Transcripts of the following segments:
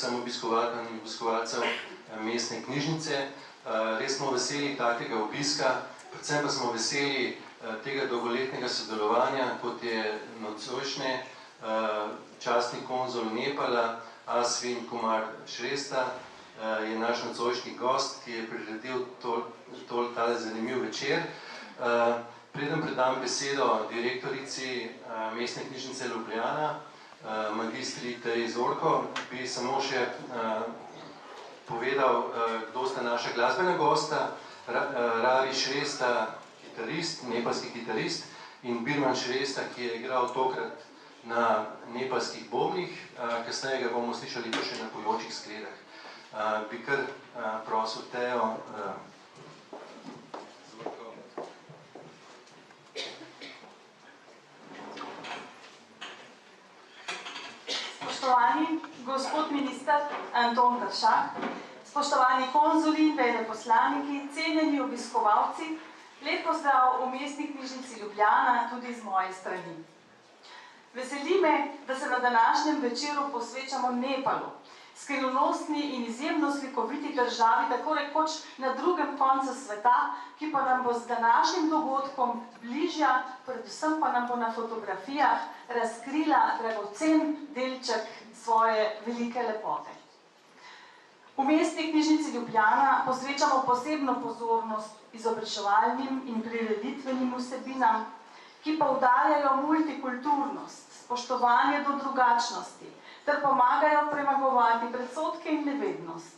vsem obiskovalkam in obiskovalcev mestne knjižnice. Res smo veseli takega obiska, predvsem pa smo veseli tega dolgoletnega sodelovanja, kot je nocojšnje častni konzul Nepala, Aswin Kumar Shrestha, je naš nocojšnji gost, ki je priredil tale zanimiv večer. Preden predam besedo direktorici mestne knjižnice Ljubljana, magistri Teji Zorko, bi samo še povedal, kdo sta naša glasbena gosta. Ravi Shrestha, kitarist, nepalski kitarist, in Birman Shrestha, ki je igral tokrat na nepalskih bobnih, kasneje ga bomo slišali pa še na pojočih skledah. Bi kar prosil Tejo. Spoštovani gospod minister Anton Peršak, spoštovani konzuli, veleposlaniki, cenjeni obiskovalci, lep pozdrav v mestni knjižnici Ljubljana tudi z moje strani. Veseli me, da se na današnjem večeru posvečamo Nepalu, skrivnostni in izjemno slikoviti državi, tako rekoč na drugem koncu sveta, ki pa nam bo z današnjim dogodkom bližja, predvsem pa nam bo na fotografijah razkrila dragocen delček svoje velike lepote. V mestni knjižnici Ljubljana posvečamo posebno pozornost izobraževalnim in prireditvenim vsebinam, ki poudarjajo multikulturnost, spoštovanje do drugačnosti, ter pomagajo premagovati predsodke in nevednost.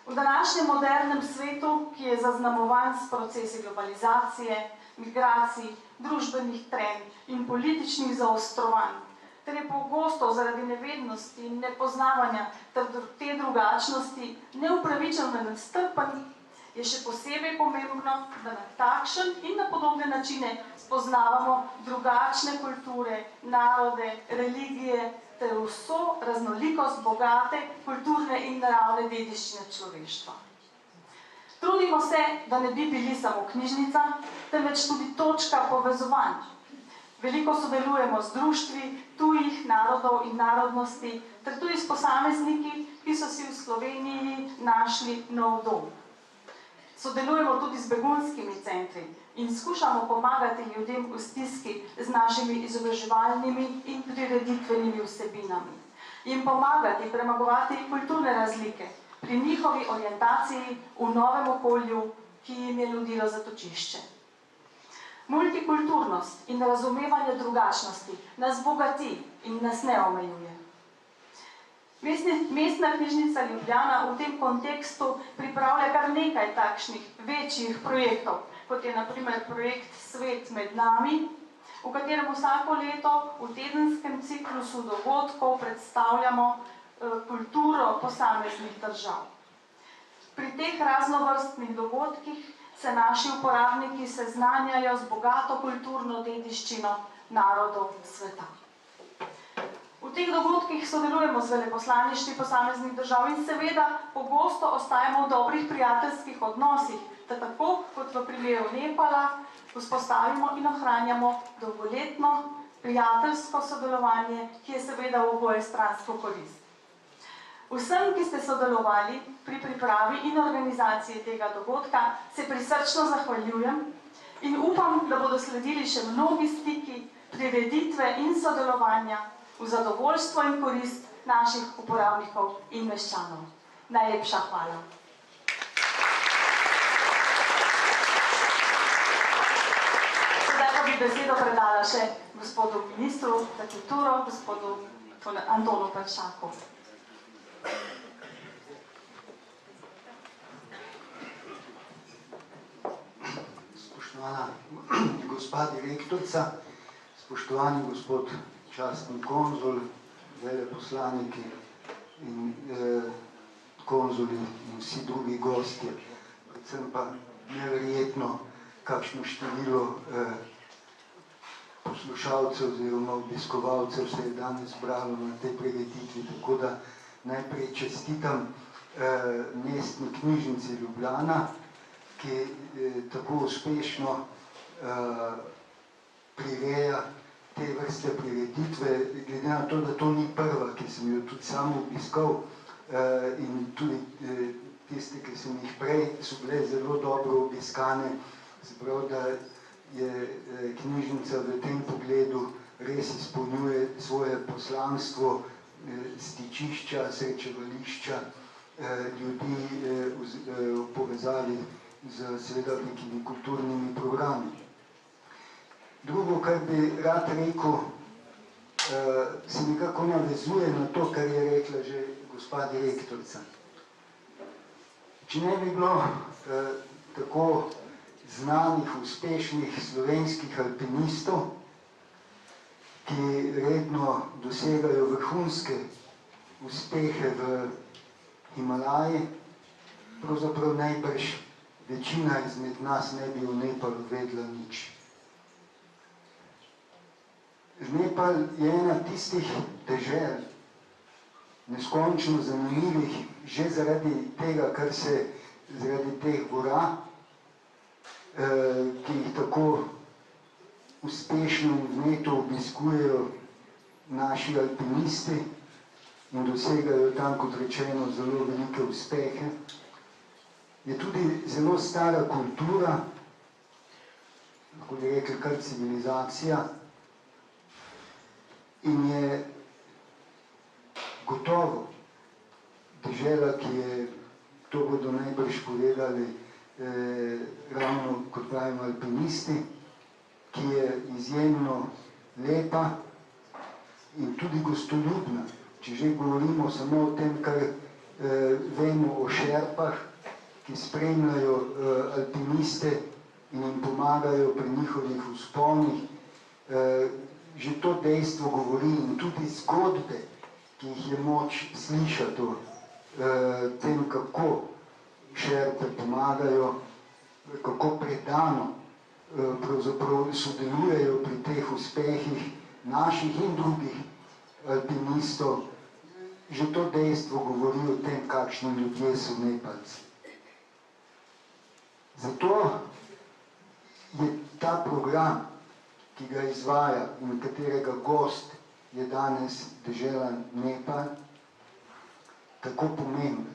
V današnjem modernem svetu, ki je zaznamovan s procesi globalizacije, migracij, družbenih trend in političnih zaostrovanj, ter je pogosto zaradi nevednosti in nepoznavanja ter te drugačnosti neupravičeno nestrpen, je še posebej pomembno, da na takšen in na podobne načine spoznavamo drugačne kulture, narode, religije ter vso raznolikost bogate kulturne in naravne dediščine človeštva. Trudimo se, da ne bi bili samo knjižnica, temveč tudi točka povezovanj. Veliko sodelujemo z društvi tujih narodov in narodnosti, ter tudi s posamezniki, ki so si v Sloveniji našli nov dom. Sodelujemo tudi z begunskimi centri in skušamo pomagati ljudem v stiski z našimi izobraževalnimi in prireditvenimi vsebinami. Jim pomagati premagovati kulturne razlike pri njihovi orientaciji v novem okolju, ki jim je nudilo zatočišče. Multikulturnost in razumevanje drugačnosti nas bogati in nas ne omejuje. Mestna knjižnica Ljubljana v tem kontekstu pripravlja kar nekaj takšnih večjih projektov, kot je na primer projekt Svet med nami, v katerem vsako leto v tedenskem ciklusu dogodkov predstavljamo kulturo posameznih držav. Pri teh raznovrstnih dogodkih se naši uporabniki seznanjajo z bogato kulturno dediščino narodov sveta. V teh dogodkih sodelujemo z veleposlaništvi posameznih držav in seveda pogosto ostajamo v dobrih prijateljskih odnosih, da tako kot v primeru Nepala vzpostavimo in ohranjamo dolgoletno prijateljsko sodelovanje, ki je seveda v obojestransko korist. Vsem, ki ste sodelovali pri pripravi in organizaciji tega dogodka, se prisrčno zahvaljujem in upam, da bodo sledili še mnogi stiki, prireditve in sodelovanja v zadovoljstvo in korist naših uporabnikov in meščanov. Najlepša hvala. Sedaj pa bi besedo predala še gospodu ministru za kulturo, gospodu Antonu Peršaku. Spoštovana gospa direktorica, spoštovani gospod častni konzul, veleposlaniki in konzuli in vsi drugi gostje, predvsem pa neverjetno kakšno število poslušalcev oziroma obiskovalcev se je danes zbralo na tej prireditvi, tako da najprej čestitam mestni knjižnici Ljubljana, ki tako uspešno prireja te vrste prireditve, glede na to, da to ni prva, ki sem jo tudi sam obiskal, in tudi tiste, ki sem jih prej, so bile zelo dobro obiskane. Se pravi, da je knjižnica v tem pogledu res izpolnjuje svoje poslanstvo stičišča, srečevališča ljudi v povezavi z seveda nekimi kulturnimi programi. Drugo, kar bi rad rekel, se nekako navezuje na to, kar je rekla že gospa direktorica. Če ne bi bilo tako znanih, uspešnih slovenskih alpinistov, ki redno dosegajo vrhunske uspehe v Himalaji, pravzaprav najbrž večina izmed nas ne bi o Nepalu vedela nič. Nepal je ena tistih dežel, neskončno zanimivih, že zaradi tega, kar se zaradi teh gora, ki jih tako uspešno in vneto obiskujejo naši alpinisti in dosegajo tam, kot rečeno, zelo velike uspehe. Je tudi zelo stara kultura, lahko bi rekli kar civilizacija, in je gotovo dežela, ki je, to bodo najbrž povedali, ravno, kot pravimo, alpinisti, ki je izjemno lepa in tudi gostoljubna. Če že govorimo samo o tem, kar vemo o šerpah, ki spremljajo alpiniste in jim pomagajo pri njihovih vzponih, že to dejstvo govori in tudi zgodbe, ki jih je moč slišati o tem, kako šerpe pomagajo, kako predano pravzaprav sodelujejo pri teh uspehih naših in drugih alpinistov. Že to dejstvo govori o tem, kakšni ljudje so Nepalci. Zato je ta program, ki ga izvaja in katerega gost je danes dežela Nepal, tako pomemben.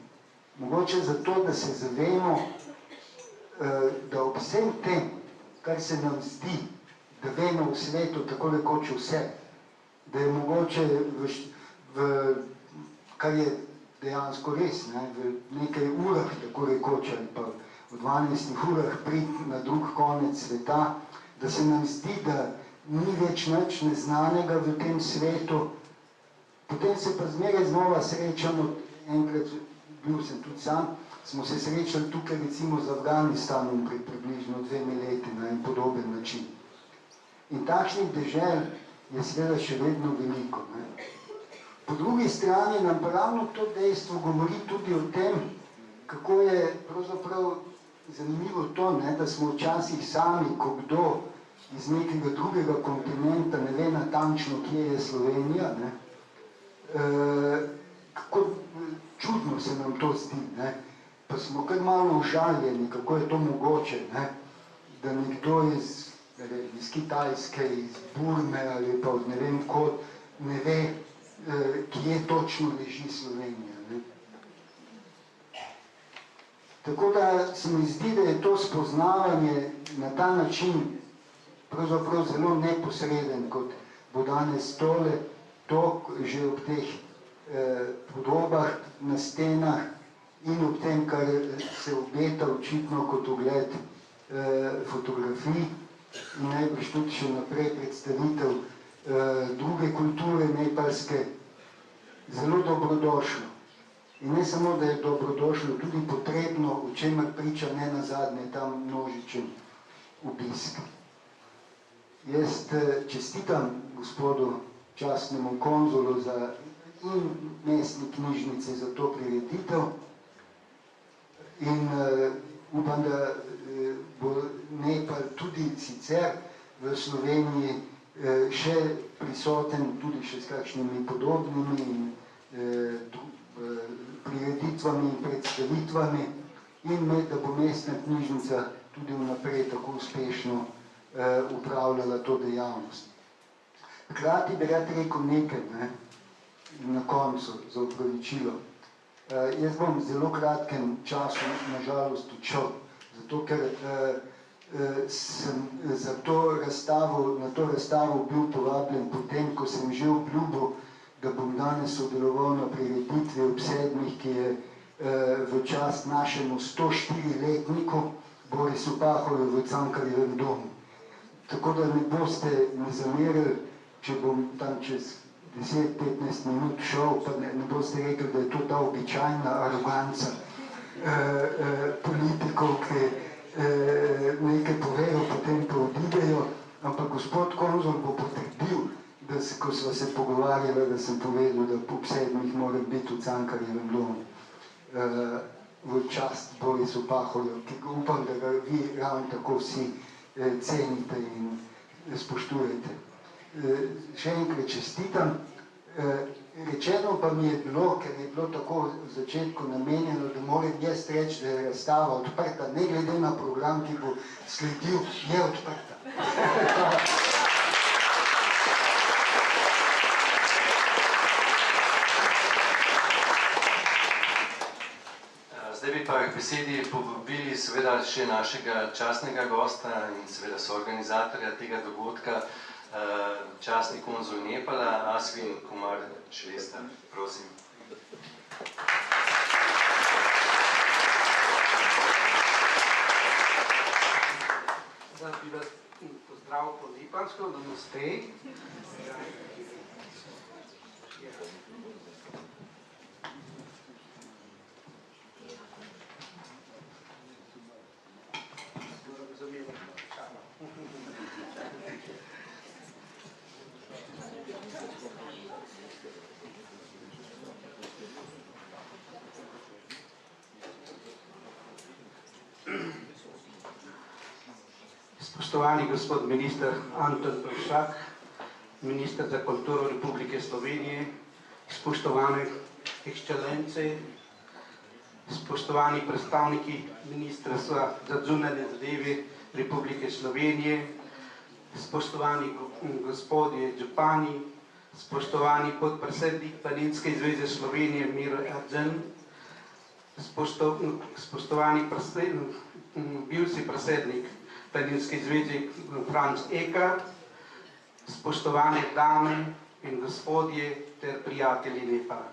Mogoče zato, da se zavemo, da ob vsem tem, kar se nam zdi, da vemo v svetu tako rekoč vse, da je mogoče, kar je dejansko res, v nekaj urah tako rekoč, ali pa v 12 urah priti na drug konec sveta, da se nam zdi, da ni več nič neznanega v tem svetu, potem se pa zmeraj znova srečamo, enkrat bil sem tudi sam, smo se srečali tukaj recimo z Afganistanom pred približno 2 leti na en podoben način. In takšnih dežel je seveda še vedno veliko. Po drugi strani nam pa ravno to dejstvo govori tudi o tem, kako je pravzaprav zanimivo to, da smo včasih sami, ko kdo iz nekega drugega kontinenta ne ve natančno, kje je Slovenija, kako čudno se nam to zdi, pa smo kar malo užaljeni, kako je to mogoče, da nekdo iz Kitajske, iz Burme ali pa od ne vem kod ne ve, kje točno leži Slovenija. Tako da se mi zdi, da je to spoznavanje na ta način pravzaprav zelo neposreden, kot bo danes tole, to že ob teh podobah na stenah in ob tem, kar se obeta očitno kot ogled fotografij in najbrž tudi še naprej predstavitev druge kulture nepalske, zelo dobrodošlo. In ne samo, da je dobrodošlo, tudi potrebno, o čemer priča ne nazadnje tam množičen obisk. Jaz čestitam gospodu častnemu konzulu in mestni knjižnici za to prireditev in upam, da bo Nepal tudi sicer v Sloveniji še prisoten, tudi še s kakšnimi podobnimi prireditvami in predstavitvami in da bo mestna knjižnica tudi vnaprej tako uspešno upravljala to dejavnost. Hkrati bi rad rekel nekaj na koncu za opravičilo. Jaz bom v zelo kratkem času nažalost odšel, zato ker sem na to razstavo bil povabljen potem, ko sem že obljubil, da bom danes sodeloval na prireditvi ob 7, ki je v čast našemu 104-letniku Borisu Pahorju v Cankarjevem domu. Tako da ne boste me zamerili, če bom tam čez 10-15 minut šel, pa ne boste rekli, da je to ta običajna aroganca politikov, ki nekaj povejo, potem pa odidejo, ampak gospod konzul bo potrdil, da ko sva se pogovarjala, da sem povedal, da ob 7 moram biti v Cankarjevem domu v čast Borisu Pahorju, ki upam, da ga vi ravno tako vsi cenite in spoštujete. Še enkrat čestitam. Rečeno pa mi je bilo, ker je bilo tako v začetku namenjeno, da moram jaz reči, da je razstava odprta, ne glede na program, ki bo sledil, je odprta. Zdaj bi pa k besedi povabili seveda še našega častnega gosta in seveda soorganizatorja tega dogodka, častni konzul Nepala, Ashwin Kumar Shrestha. Prosim. Zdaj bi vas pozdravil po nepansko, namaste. Spoštovani gospod minister Anton Peršak, minister za kulturo Republike Slovenije, spoštovane ekscelence, spoštovani predstavniki Ministrstva za zunanje zadeve Republike Slovenije, spoštovani gospodje župani, spoštovani podpredsednik Planinske zveze Slovenije Miro Eržen, spoštovani bivši predsednik Planinske zveze Franc Ekar, spoštovane dame in gospodje ter prijatelji Nepala.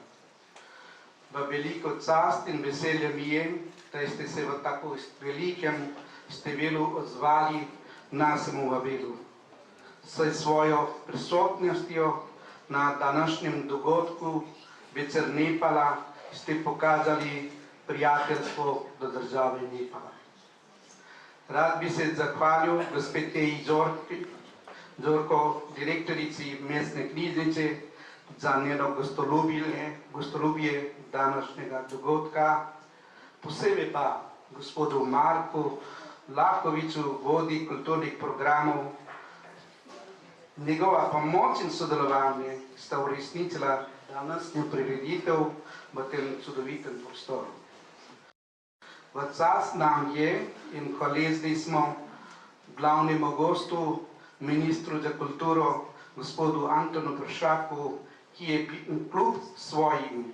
V veliko čast in veselje mi je, da ste se v tako velikem številu odzvali našemu vabilu. S svojo prisotnostjo na današnjem dogodku Večer Nepala ste pokazali prijateljstvo do države Nepala. Rad bi se zahvalil gospe Teji Zorko, direktorici mestne knjižnice, za njeno gostoljubje današnjega dogodka, posebej pa gospodu Marku Lahkoviču, vodji kulturnih programov. Njegova pomoč in sodelovanje sta uresničila današnjo prireditev v tem čudovitem prostoru. V čast nam je in hvaležni smo glavnemu gostu, ministru za kulturo, gospodu Antonu Peršaku, ki je kljub svojim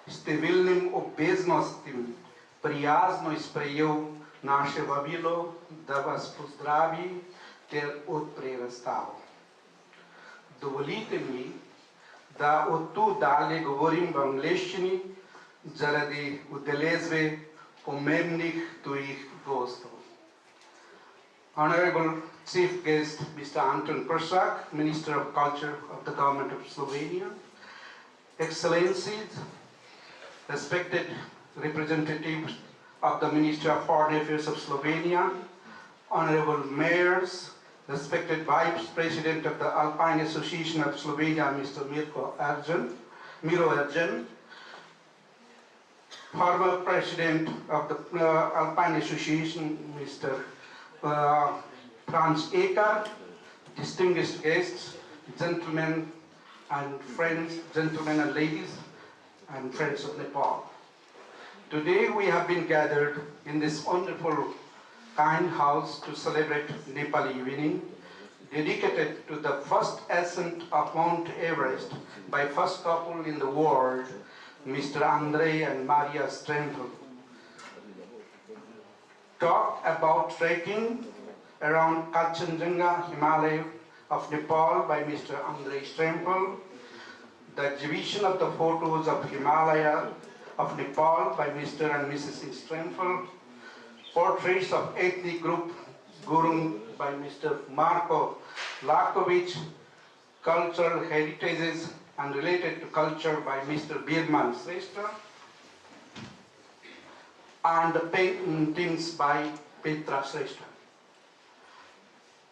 številnim obveznostim prijazno sprejel naše vabilo, da vas pozdravi ter odpre razstavo. Dovolite mi, da od tu dalje govorim v angleščini zaradi udeležbe pomembnih tujih gostov. Honorable Chief Guest, Mr. Anton Peršak, Minister of Culture of the Government of Slovenia, Excellencies, respected representatives of the Ministry of Foreign Affairs of Slovenia, Honorable Mayors, respected Vice President of the Alpine Association of Slovenia, Mr. Miro Eržen, former President of the Alpine Association, Mr. Franz Ekar, distinguished guests, gentlemen and friends, gentlemen and ladies, and friends of Nepal. Today we have been gathered in this wonderful kind house to celebrate Nepali evening, dedicated to the first ascent of Mount Everest by first couple in the world, Mr. Andrei and Maria Strempel. Talk about trekking around Kanchenjunga Himalaya of Nepal by Mr. Andrei Strempel. The exhibition of the photos of Himalaya of Nepal by Mr. and Mrs. Strempel. Portraits of ethnic group Gurung by Mr. Marko Lakovic. Cultural heritages and related to culture by Mr. Birman Srestha. And the paintings by Petra Srestha.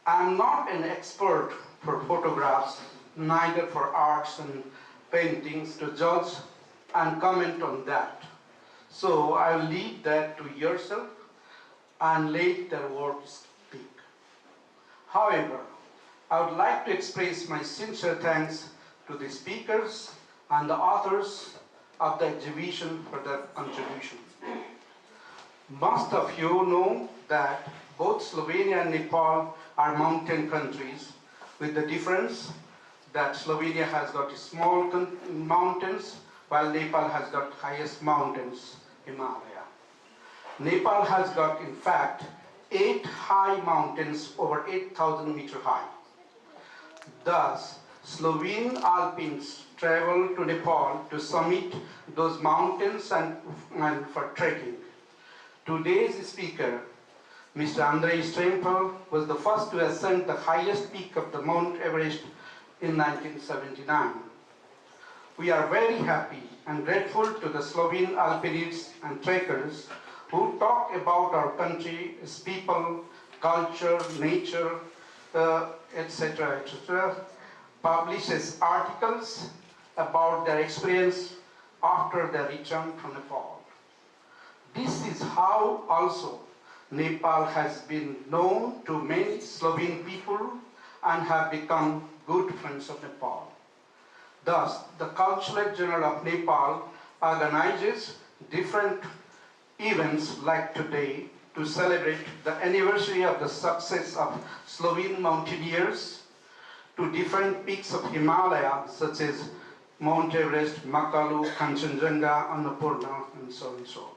I am not an expert for photographs, neither for arts and paintings to judge and comment on that. So I will leave that to yourself and let their words speak. However, I would like to express my sincere thanks to the speakers and the authors of the exhibition for their contribution. Most of you know that both Slovenia and Nepal are mountain countries, with the difference that Slovenia has got small mountains, while Nepal has got highest mountains, Himalaya. Nepal has got, in fact, 8 high mountains over 8,000 meters high. Thus, Slovene alpines travel to Nepal to summit those mountains and for trekking. Today's speaker, Mr. Andrei Strempel, was the first to ascend the highest peak of the Mount Everest in 1979. We are very happy and grateful to the Slovene alpinists and trekkers who talk about our country, its people, culture, nature, etc., etc., publishes articles about their experience after their return from Nepal. This is how also Nepal has been known to many Slovene people and have become good friends of Nepal. Thus, the Consulate General of Nepal organizes different events like today to celebrate the anniversary of the success of Slovene mountaineers to different peaks of Himalaya, such as Mount Everest, Makalu, Kanchenjunga, Annapurna, and so and so,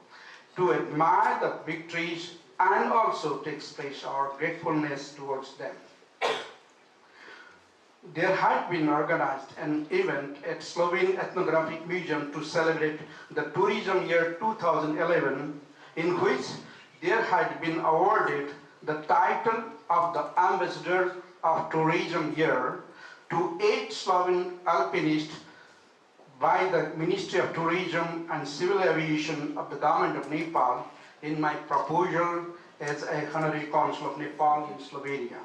to admire the victories and also to express our gratefulness towards them. There had been organized an event at Slovene Ethnographic Museum to celebrate the tourism year 2011, in which there had been awarded the title of the Ambassador of Tourism Year to 8 Slovene alpinists by the Ministry of Tourism and Civil Aviation of the Government of Nepal in my proposal as a Honorary Consul of Nepal in Slovenia.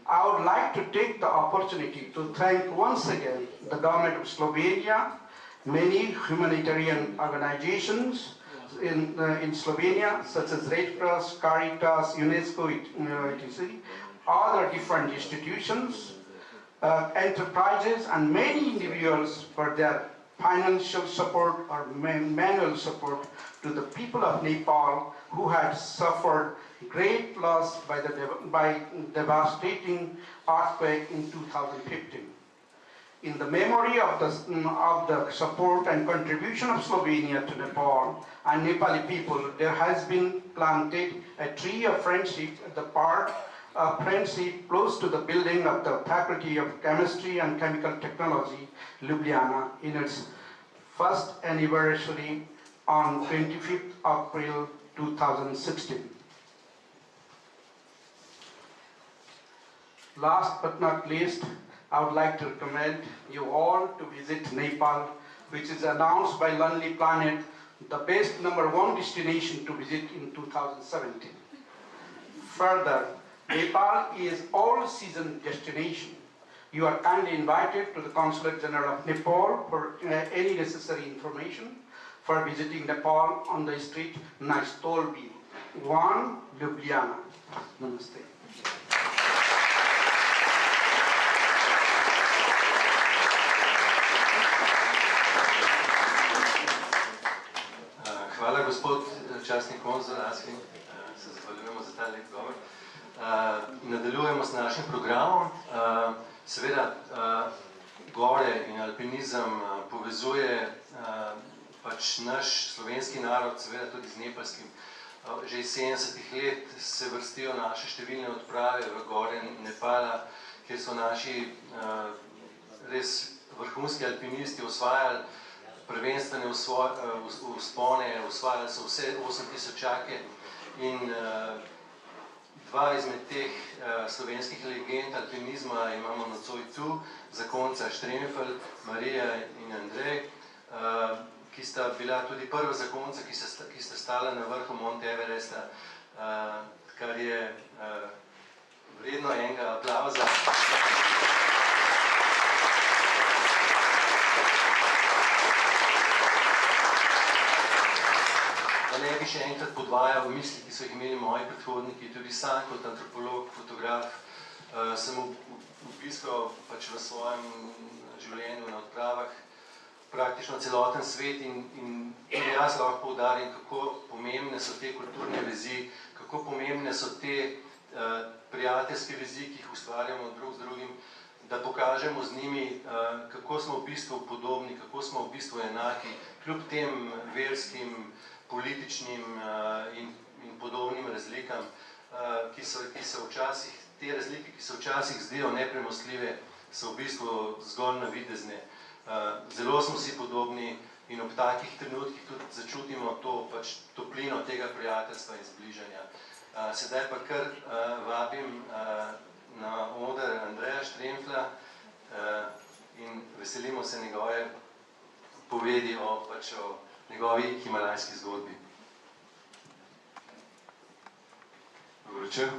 I would like to take the opportunity to thank once again the Government of Slovenia, many humanitarian organizations in Slovenia, such as Red Cross, Caritas, UNESCO, etc., other different institutions, enterprises, and many individuals for their financial support or manual support to the people of Nepal who had suffered great loss by devastating earthquake in 2015. In the memory of the support and contribution of Slovenia to Nepal and Nepali people, there has been planted a tree of friendship at the park of friendship close to the building of the Faculty of Chemistry and Chemical Technology, Ljubljana, in its first anniversary on 25th April 2016. Last but not least, I would like to recommend you all to visit Nepal, which is announced by Lonely Planet the best #1 destination to visit in 2017. Further, Nepal is all-season destination. You are kindly invited to the Consulate General of Nepal for any necessary information for visiting Nepal on the street Naistolbi, 1, Ljubljana. Namaste. Hvala, gospod častni konzul Aski, se zahvaljujemo za ta lep govor. Nadaljujemo s našim programom. Seveda, gore in alpinizem povezuje pač naš slovenski narod, seveda tudi z nepalskim, že iz 70-ih let se vrstijo naše številne odprave v gore Nepala, kjer so naši res vrhunski alpinisti osvajali prvenstvene vzpone, osvajali so vse 8000-čake in dva izmed teh slovenskih legend alpinizma imamo nocoj tu, zakonca Štremfelj, Marija in Andrej, ki sta bila tudi prva zakonca, ki sta stala na vrhu Mount Everesta, kar je vredno enega aplavza. Da ne bi še enkrat podvajal misli, ki so jih imeli moji predhodniki, tudi sam kot antropolog, fotograf, sem obiskal pač v svojem življenju na odpravah praktično celoten svet in jaz lahko poudarim, kako pomembne so te kulturne vezi, kako pomembne so te prijateljske vezi, ki jih ustvarjamo drug z drugim, da pokažemo z njimi, kako smo v bistvu podobni, kako smo v bistvu enaki, kljub tem verskim, političnim in podobnim razlikam, ki so včasih, te razlike, ki so včasih zdijo nepremostljive, so v bistvu zgolj navidezne. Zelo smo si podobni in ob takih trenutkih tudi začutimo to pač toplino tega prijateljstva in zbližanja. Sedaj pa kar vabim na oder Andreja Štremfla in veselimo se njegove povedi o njegovi himalajski zgodbi. Dobro večer.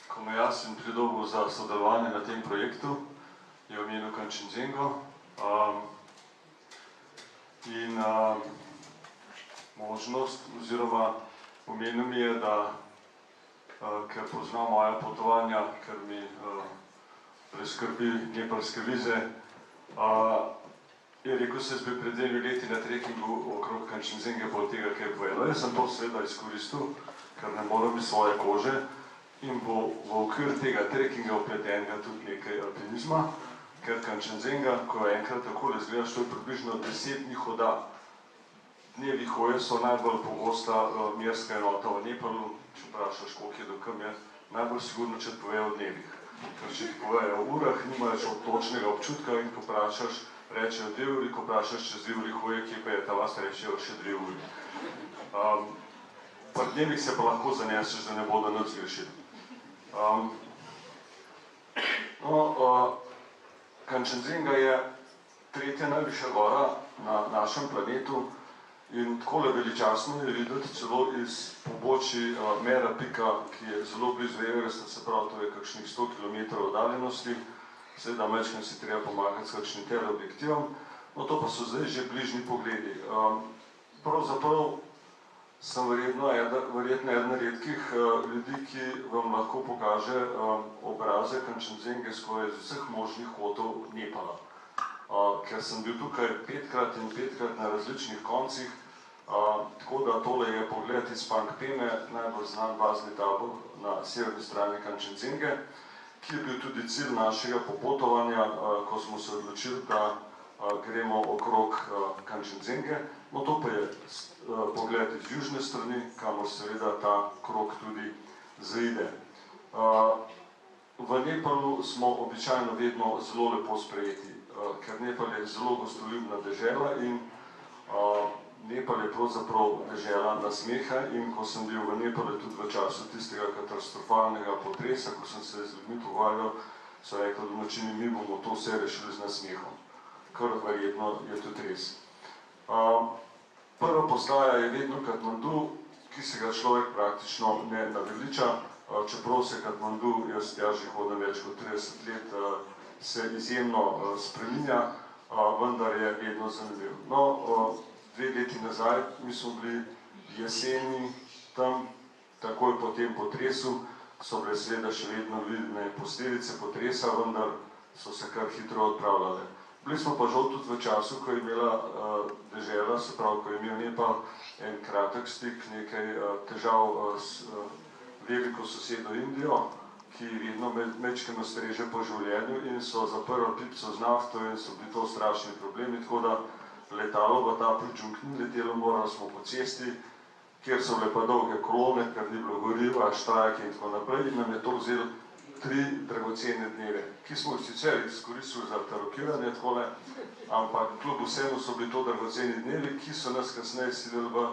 Ko me jaz sem pridobil za sodelovanje na tem projektu, je omenil Kanchenjungo in možnost oziroma pomenil mi je, da ker poznam moja potovanja, ker mi preskrbi nepalske vize, je rekel, se bi pred 2 leti na trekkingu okrog Kanchenjunge bolj tega kaj povedal. Jaz sem to seveda izkoristil, ker ne moram iz svoje kože in bo v okvir tega trekkinga upletenega tudi nekaj alpinizma, ker Kanchenjunga, ko enkrat takole izgledaš, to je približno 10 dni hoda. Dnevi hoje so najbolj pogosta merska enota v Nepalu, če vprašaš, koliko je do kam je, najbolj sigurno, če ti povejo o dnevih. Ker če ti povejo o urah, nimaš točnega občutka in ko vprašaš, rečejo 2 uri, ko vprašaš čez 2 uri hoje, kje pa je ta vas, rečejo še 2 uri. Pa dnevih se pa lahko zaneseš, da ne bodo nič zgrešili. Kanchenjunga je 3. najvišja gora na našem planetu in takole veličastno je videti celo iz pobočij Mera Pika, ki je zelo blizu Everesta, se pravi, to je kakšnih 100 km oddaljenosti. Seveda majčkeno si treba pomagati s kakšnim teleobjektivom, no to pa so zdaj že bližnji pogledi. Pravzaprav sem verjetno eden redkih ljudi, ki vam lahko pokaže obraze Kanchenjunge skoraj z vseh možnih kotov Nepala. Ker sem bil tukaj 5-krat in 5-krat na različnih koncih, tako da tole je pogled iz Pangpeme, najbolj znan bazni tabor na severni strani Kanchenjunge, ki je bil tudi cilj našega popotovanja, ko smo se odločili, da gremo okrog Kanchenjunge. No to pa je pogled iz južne strani, kamor seveda ta krog tudi zaide. V Nepalu smo običajno vedno zelo lepo sprejeti, ker Nepal je zelo gostoljubna dežela in Nepal je pravzaprav dežela nasmeha in ko sem bil v Nepalu tudi v času tistega katastrofalnega potresa, ko sem se z ljudmi pogovarjal, so rekli, da domačini, mi bomo to vse rešili z nasmehom. Kar verjetno je tudi res. Prva postaja je vedno Katmandu, ki se ga človek praktično ne naveliča, čeprav se Katmandu, jaz že hodim več kot 30 let, se izjemno spreminja, vendar je vedno zanimiv. No, 2 leti nazaj, mi smo bili jeseni tam, takoj po tem potresu, so bile seveda še vedno vidne posledice potresa, vendar so se kar hitro odpravljale. Bili smo pa žal tudi v času, ko je imela dežela, se pravi, ko je imel Nepal en kratek stik, nekaj težav s veliko sosedo Indijo, ki vedno mečkeno streže po življenju in so zaprli pipco z nafto in so bili to strašni problemi, tako da letalo v ta Pljunčk ni letelo, morali smo po cesti, kjer so bile pa dolge kolone, ker ni bilo goriva, štrajke in tako naprej, in nam je to vzelo 3 dragocene dneve, ki smo jih sicer izkoristili za tarokiranje takole, ampak kljub vsemu so bili to dragoceni dnevi, ki so nas kasneje silili v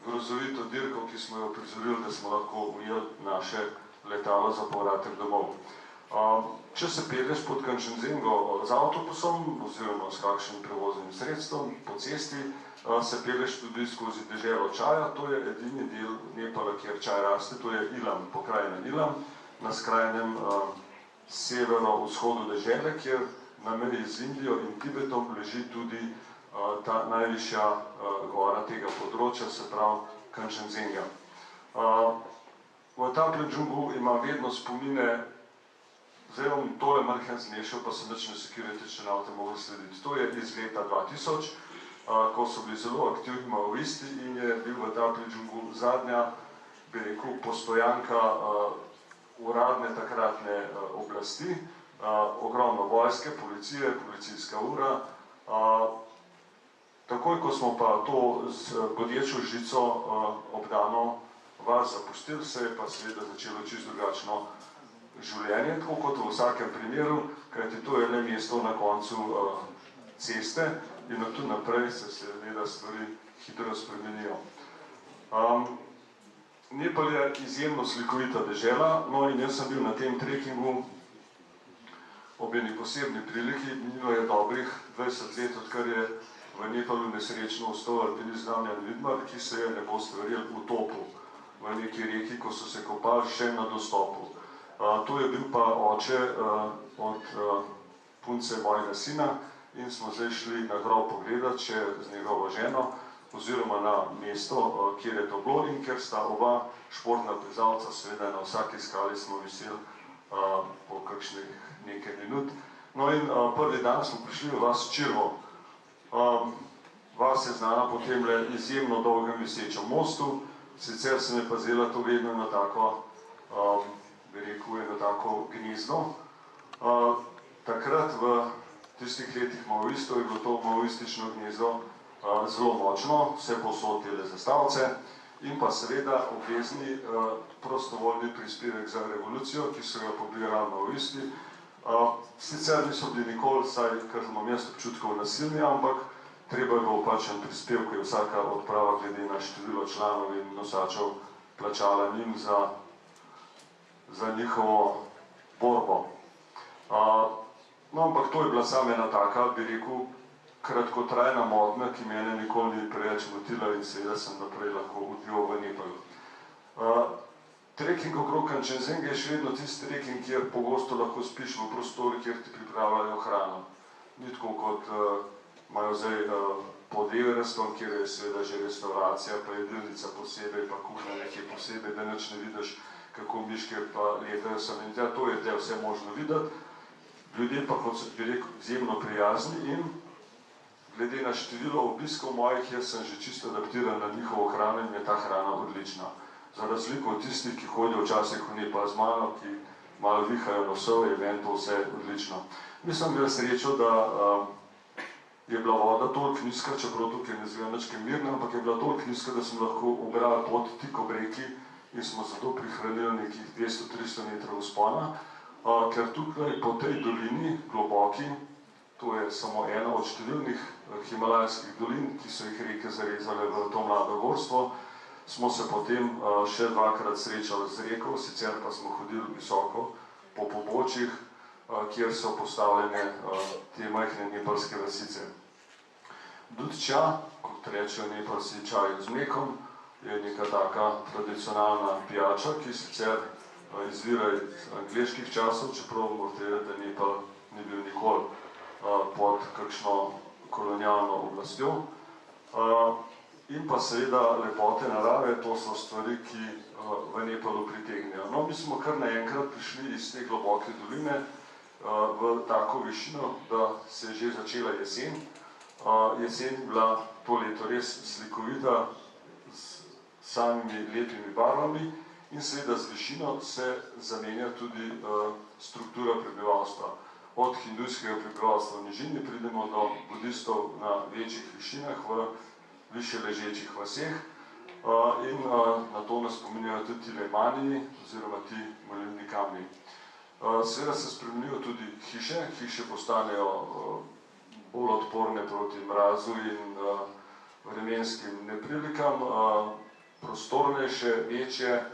grozovito dirko, ki smo jo prizorili, da smo lahko ujeli naše letalo za povratek domov. Če se pelješ pod Kančenzengo z avtobusom oziroma s kakšnim prevoznim sredstvom po cesti, se pelješ tudi skozi deželo čaja, to je edini del Nepala, kjer čaj raste, to je Ilam, pokrajina Ilam, na skrajnem severo-vzhodu dežele, kjer na meji z Indijo in Tibetom leži tudi ta najvišja gora tega področja, se pravi Kančenzenga. V ta Pljunčku ima vedno spomine. Zdaj bom tole malhe zmešal, pa se nič ne sekirajte, če ne boste mogli slediti. To je iz leta 2000, ko so bili zelo aktivni maoisti in je bil v ta Pljunčku zadnja, bi rekel, postojanka uradne takratne oblasti, ogromno vojske, policije, policijska ura. Takoj, ko smo pa to z bodečo žico obdano vas zapustili, se je pa seveda začelo čisto drugačno življenje, tako kot v vsakem primeru, kajti to je le mesto na koncu ceste in od tu naprej se seveda stvari hitro spremenijo. Nepal je izjemno slikovita dežela, no in jaz sem bil na tem trekingu ob eni posebni priliki, minilo je dobrih 20 let, odkar je v Nepalu nesrečno ostal alpinist Damjan Vidmar, ki se je, ne boste verjeli, utopil v neki reki, ko so se kopali še na dostopu. To je bil pa oče od punce mojega sina in smo zdaj šli na grob pogledati, če z njegovo ženo, oziroma na mesto, kjer je to bilo in kjer sta oba športna plezalca, seveda na vsaki skali smo viseli po kakšnih nekaj minut. No in prvi dan smo prišli v vas Čirvo. Vas je znana po temle izjemno dolgem visečem mostu, sicer se mi pa zdela to vedno na tako, bi rekel, eno tako gnezdo. Takrat v tistih letih maoistov je bilo to maoistično gnezdo zelo močno, vse povsod tele zastavce in pa seveda obvezni prostovoljni prispevek za revolucijo, ki so jo pobirali maoisti. Sicer niso bili nikoli, saj kar imam jaz občutkov nasilni, ampak treba je bilo pač en prispevek, ko je vsaka odprava glede na število članov in nosačev plačala njim za njihovo borbo. No, ampak to je bila sama ena taka, bi rekel, kratkotrajna motnja, ki mene nikoli ni preveč motila in seveda sem naprej lahko odbil v Nepalu. Trekking okrog Kančenzenge je še vedno tisti trekking, kjer pogosto lahko spiš v prostori, kjer ti pripravljajo hrano. Ni tako kot imajo zdaj pod Everestom, kjer je seveda že restauracija, pa jedilnica posebej, pa kuhna nekje posebej, da nič ne vidiš, kako miške pa letajo sem in tja, to je tja vse možno videti. Ljudje pa, kot bi rekel, izjemno prijazni in glede na število obiskov mojih, jaz sem že čisto adaptiran na njihovo hrano in je ta hrana odlična. Za razliko od tistih, ki hodijo včasih v Nepal z mano, ki malo vihajo nosov, je meni to vse odlično. Mislim, da srečo, da je bila voda toliko nizka, čeprav tukaj ne zgleda nič mirna, ampak je bila toliko nizka, da smo lahko ubrali pot tik ob reki in smo zato prihranili nekih 200-300 metrov vzpona, ker tukaj po tej dolini, globoki, to je samo ena od številnih himalajskih dolin, ki so jih reke zarezale v to mlado gorstvo, smo se potem še dvakrat srečali z reko, sicer pa smo hodili visoko po pobočjih, kjer so postavljene te majhne nepalske vasice. Dudča, kot rečejo Nepalci, čaj z mlekom, je neka taka tradicionalna pijača, ki sicer izvira iz angleških časov, čeprav morate vedeti, da Nepal ni bil nikoli pod kakšno kolonialno oblastjo. In pa seveda lepote narave, to so stvari, ki v Nepalu pritegnejo. No, mi smo kar naenkrat prišli iz te globoke doline v tako višino, da se je že začela jesen. Jesen je bila to leto res slikovita s samimi lepimi barvami in seveda z višino se zamenja tudi struktura prebivalstva. Od hindujskega prebivalstva v nižini pridemo do budistov na večjih višinah v više ležečih vaseh in na to nas spominjajo tudi ti lemaniji oziroma ti molilni kamni. Seveda se spremenijo tudi hiše, hiše postanejo bolj odporne proti mrazu in vremenskim neprilikam, prostornejše, večje,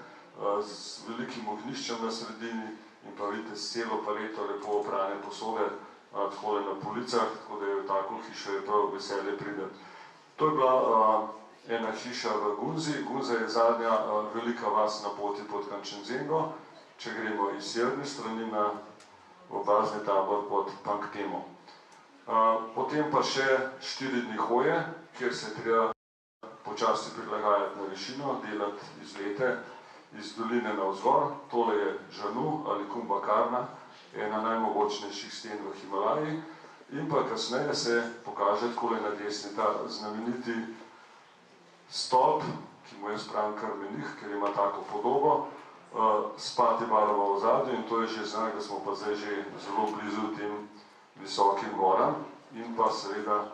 z velikim ognjiščem na sredini in pa vidite s celo paleto lepo oprane posode takole na policah, tako da je v tako hišo je prav veselje prideti. To je bila ena hiša v Gunzi. Gunza je zadnja velika vas na poti pod Kanchenjungo, če gremo iz severne strani na obazni tabor pod Pangtemo. Potem pa še 4 dni hoje, kjer se treba počasi prilagajati na višino, delati izlete iz doline navzgor. Tole je Žanu ali Kumbakarna, ena najmogočnejših sten v Himalaji. In pa kasneje se pokaže takole na desni ta znameniti stolp, ki mu jaz pravim kar menih, ker ima tako podobo, s Patibarova v zadnju in to je že znak, da smo pa zdaj že zelo blizu tem visokim goram. In pa seveda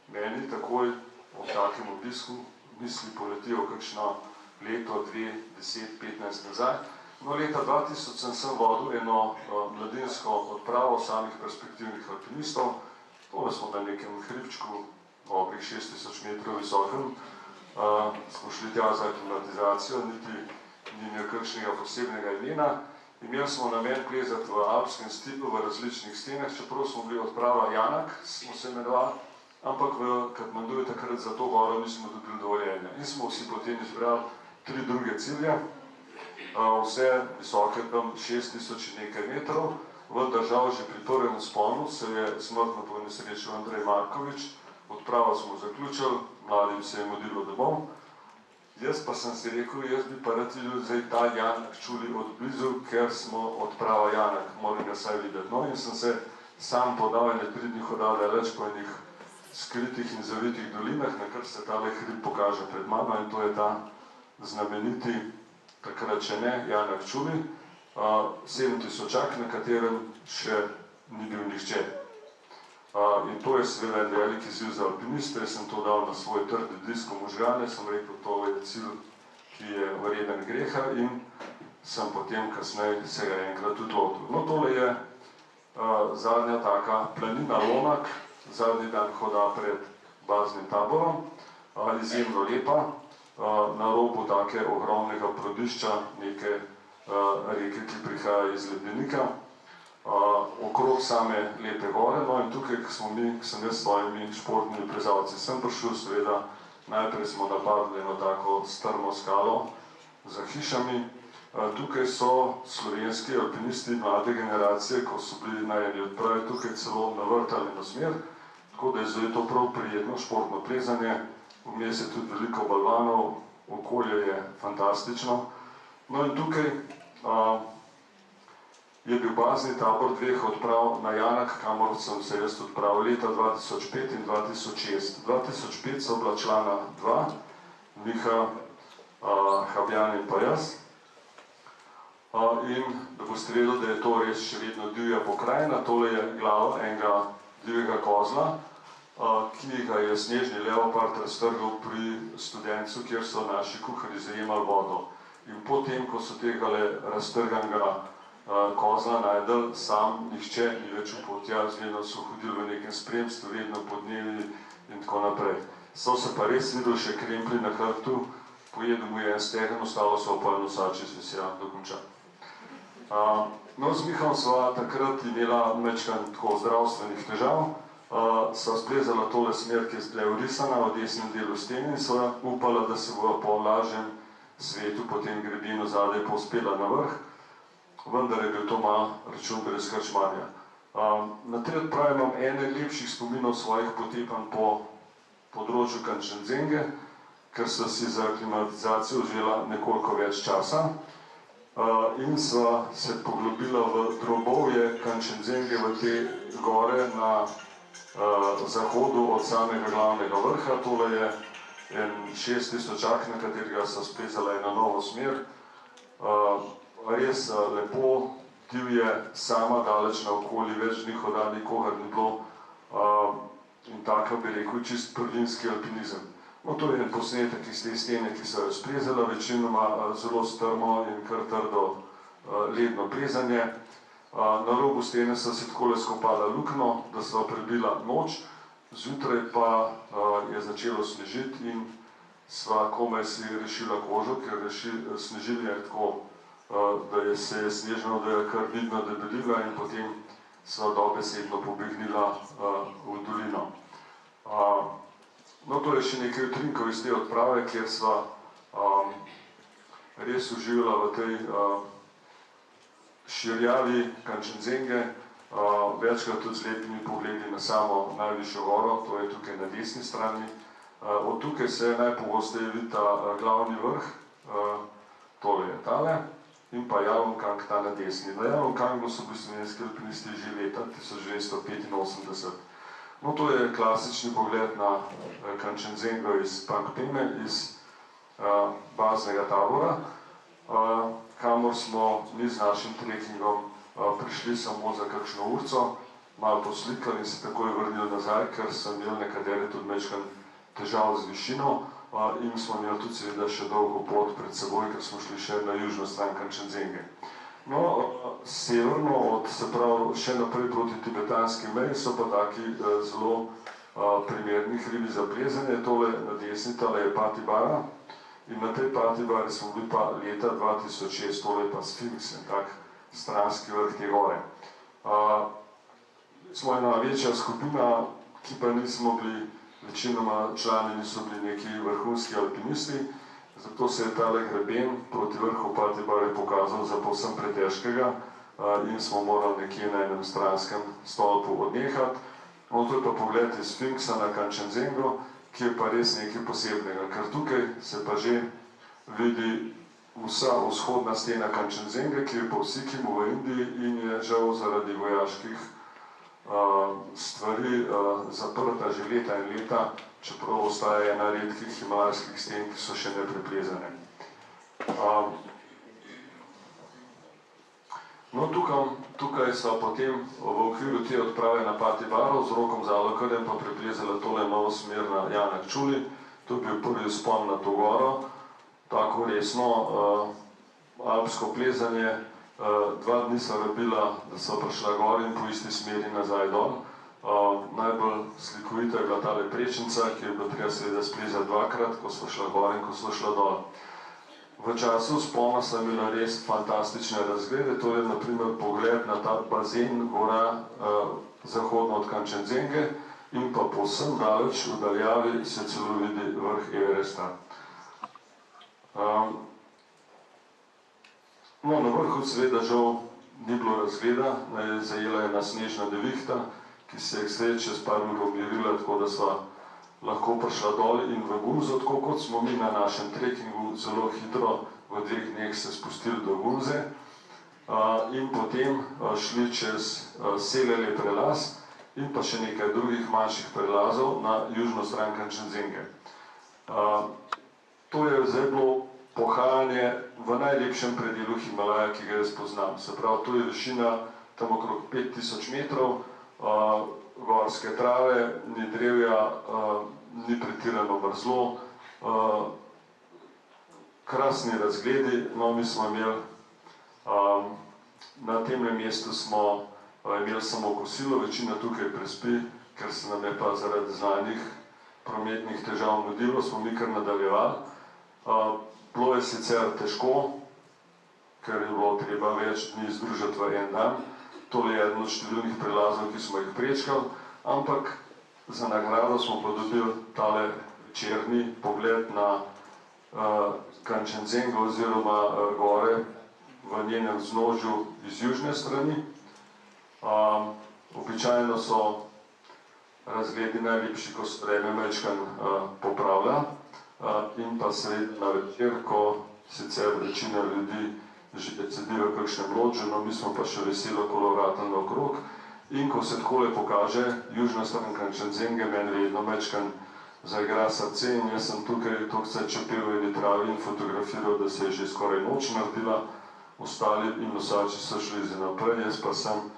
meni takoj ob takem obisku misli poletijo kakšno leto, 2, 10, 15 nazaj. No, leta 2000 sem vodil eno mladinsko odpravo samih perspektivnih alpinistov. Tole smo na nekem hribčku, dobrih 6000 metrov visokem. Smo šli tja za aklimatizacijo, niti ni imel kakšnega posebnega imena. Imeli smo namen plezati v alpskem stilu, v različnih stenah, čeprav smo bili odprava Janak, smo se imenovali, ampak v Katmanduju takrat za to goro nismo dobili dovoljenja. In smo vsi potem izbrali 3 druge cilje, vse visoke tam 6000 in nekaj metrov, vendar žal že pri prvem vzponu se je smrtno ponesrečil Andrej Markovič, odpravo smo zaključili, mladim se je mudilo domov. Jaz pa sem si rekel, jaz bi pa rad videl zdaj ta Janak čuli od blizu, ker smo odprava Janak, moram ga saj videti. No, in sem se sam podal ene 3 dni hodal več po enih skritih in zavitih dolinah, na kar se tale hrib pokaže pred mano in to je ta znameniti, takrat še ne, Janak čuli, 7000-ak, na katerem še ni bil nihče. In to je seveda en velik izziv za alpiniste, jaz sem to dal na svoj trdi disk v možgane, sem rekel, to je cilj, ki je vreden greha in sem potem kasneje se ga enkrat tudi lotil. No, tole je zadnja taka planina Lonak, zadnji dan hoda pred baznim taborom, izjemno lepa, na robu take ogromnega prodišča, neke reke, ki prihaja iz ledenika, okrog same lepe gore, no in tukaj, sem jaz s svojimi športnimi plezalci sem prišel, seveda, najprej smo napadli eno tako strmo skalo za hišami. Tukaj so slovenski alpinisti mlade generacije, ko so bili na eni odpravi, tukaj celo navrtali na smer, tako da je zdaj to prav prijetno športno plezanje, vmes je tudi veliko balvanov, okolje je fantastično. No in tukaj je bil bazni tabor 2 odprav na Janak, kamor sem se jaz odpravil leta 2005 in 2006. 2005 so bila člana 2, Miha, Habjan in pa jaz. In da boste vedeli, da je to res še vedno divja pokrajina, tole je glava enega divjega kozla, ki ga je snežni leopard raztrgal pri Studencu, kjer so naši kuharji zajemali vodo. In potem, ko so tega raztrganega kozla najdel, sam nihče ni več upotja, zvedno so hodili v nekem spremstvu, vedno podnevi in tako naprej. So se pa res videli še krempli na hrbtu, pojedel mu je en stegen, ostalo so pa nosači z vesela dokončali. No, z Mihom sva takrat imela mečkan tako zdravstvenih težav, sva splezala tole smer, ki je zdaj vrisana v desnem delu stene in sva upala, da se bo po lažjem svetu po tem grebenu zadaj povzpela na vrh, vendar je bil to malo račun brez krčmanja. Na tej odpravi imam ene lepših spominov svojih potepanj po področju Kanchenjunge, ker so si za aklimatizacijo vzela nekoliko več časa in sva se poglobila v drobovje Kanchenjunge, v te gore na zahodu od samega glavnega vrha. Tole je en 6000, na katerega so splezala ena novo smer. Res lepo, divje, sama daleč naokoli, več njih hoda nikogar ni bilo in tako bi rekel čist prvinski alpinizem. No, to je en posnetek iz te stene, ki so jo splezala, večinoma zelo strmo in kar trdo ledno plezanje. Na robu stene so si takole skopala luknjo, da so prebila noč, zjutraj pa je začelo snežiti in sva komaj si rešila kožo, ker snežil je tako, da se je snežno, da je kar vidno debelila in potem sva dobesedno pobegnila v dolino. No, to je še nekaj utrinkov iz te odprave, kjer sva res uživala v tej širjavi Kančenzenge, večkrat tudi z lepimi pogledi na samo najvišjo goro, to je tukaj na desni strani. Od tukaj se najpogosteje vidi ta glavni vrh, tole je tale, in pa Jalomkang ta na desni. Na Jalomkangu so bili slovenski alpinisti že leta 1985. No, to je klasični pogled na Kančenzengo iz Pangpeme, iz baznega tabora, kamor smo mi z našim trekingom prišli samo za kakšno urco, malo poslikali in se takoj vrnili nazaj, ker sem imel nekatere tudi mečkan težav z višino in smo imeli tudi seveda še dolgo pot pred seboj, ker smo šli še na južno stran Kančenzenge. No, severno, se pravi še naprej proti tibetanski meji, so pa taki zelo primerni hribi za plezanje. Tole na desni, tale je Pati Bara in na tej Pati Bari smo bili pa leta 2006, tole je pa Sfinks, en tak stranski vrh te gore. Smo ena večja skupina, ki pa nismo bili, večinoma člani niso bili neki vrhunski alpinisti, zato se je tale greben proti vrhu Pati Bare pokazal za povsem pretežkega in smo morali nekje na enem stranskem stolpu odnehati. No, to je pa pogled iz Sfinksa na Kančenzengo, ki je pa res nekaj posebnega, ker tukaj se pa že vidi vsa vzhodna stena Kančenzenge, ki je po Sikimu v Indiji in je žal zaradi vojaških stvari zaprta že leta in leta, čeprav ostaja ena redkih himalajskih sten, ki so še nepreplezane. No, tukaj so potem v okviru te odprave na Pati Baro z Rokom Zalokarjem pa preplezala tole novo smer na Janak Čuli. To je bil prvi vzpon na to goro, tako resno alpsko plezanje. 2 dni so rabila, da so prišla gor in po isti smeri nazaj dol. Najbolj slikovita je bila tale prečnica, ki je bilo treba seveda splezati dvakrat, ko smo šla gor in ko smo šla dol. V času vzpona sem imela res fantastične razglede, to je naprimer pogled na ta bazen gora zahodno od Kančenzenge in pa povsem daleč v daljavi se celo vidi vrh Everesta. No, na vrhu seveda žal ni bilo razgleda, zajela je ena snežna nevihta, ki se je sred čez par ur umirila, tako da sva lahko prišla dol in v Gunzo, tako kot smo mi na našem trekingu zelo hitro v 2 dneh se spustili do Gunze in potem šli čez Selele prelaz in pa še nekaj drugih manjših prelazov na južno stran Kančenzenge. To je zdaj bilo pohajanje v najlepšem predelu Himalaja, ki ga jaz poznam. Se pravi, to je višina tam okrog 5000 metrov, gorske trave, ni drevja, ni pretirano mrzlo, krasni razgledi. No, mi smo imeli, na temnem mestu smo imeli samo kosilo, večina tukaj prespi, ker se nam je pa zaradi znanih prometnih težav mudilo, smo mi kar nadaljevali. Bilo je sicer težko, ker je bilo treba več dni združiti v en dan. Tole je eden od številnih prelazov, ki smo jih prečkali, ampak za nagrado smo pa dobili tale večerni pogled na Kančenzengo oziroma gore v njenem vznožju iz južne strani. Običajno so razgledi najlepši, ko se vreme majčkeno popravlja in pa sredi na večer, ko sicer večina ljudi že sedi v kakšnem lodžu, no mi smo pa še veselo kolovratelj naokrog in ko se takole pokaže južna stran Kančenzenge, meni vedno majčkeno zaigra srce in jaz sem tukaj toliko čepel v travi in fotografiral, da se je že skoraj noč naredila, ostali in nosači so šli zdaj naprej, jaz pa sem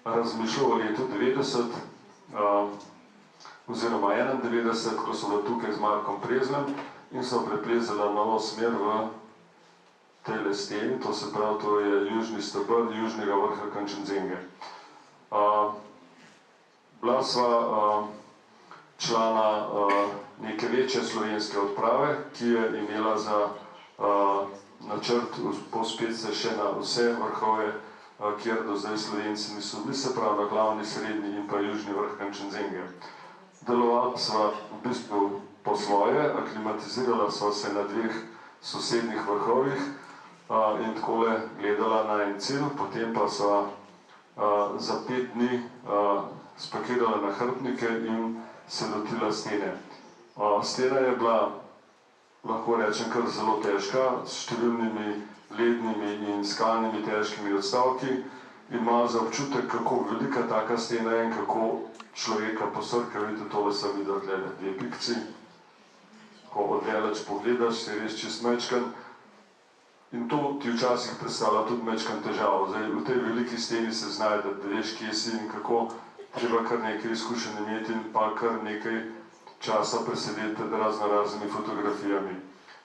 razmišljal o letu 90, oziroma 91, ko so bila tukaj z Markom Prezlem in so preplezala novo smer v tejle steni, to se pravi, to je južni stebr južnega vrha Kanchenjunge. Bila sva člana neke večje slovenske odprave, ki je imela za načrt povzpeti se še na vse vrhove, kjer do zdaj Slovenci niso bili, se pravi na glavni, srednji in pa južni vrh Kanchenjunge. Delovala sva v bistvu po svoje, aklimatizirala sva se na dveh sosednjih vrhovih in takole gledala na en cilj, potem pa sva za 5 dni spakirala na hrbtnike in se lotila stene. Stena je bila, lahko rečem, kar zelo težka, s številnimi lednimi in skalnimi težkimi odstavki in ima za občutek, kako velika taka stena je in kako človeka posrka. Vidite, tole sem videl tukaj dve pikci. Ko odveleč pogledaš, si res čist mečkan. In to ti včasih predstavlja tudi mečkan težavo. Zdaj, v tej veliki steni se znajde, da veš, kje si in kako treba kar nekaj izkušenj imeti in pa kar nekaj časa presedeti pred raznimi fotografijami.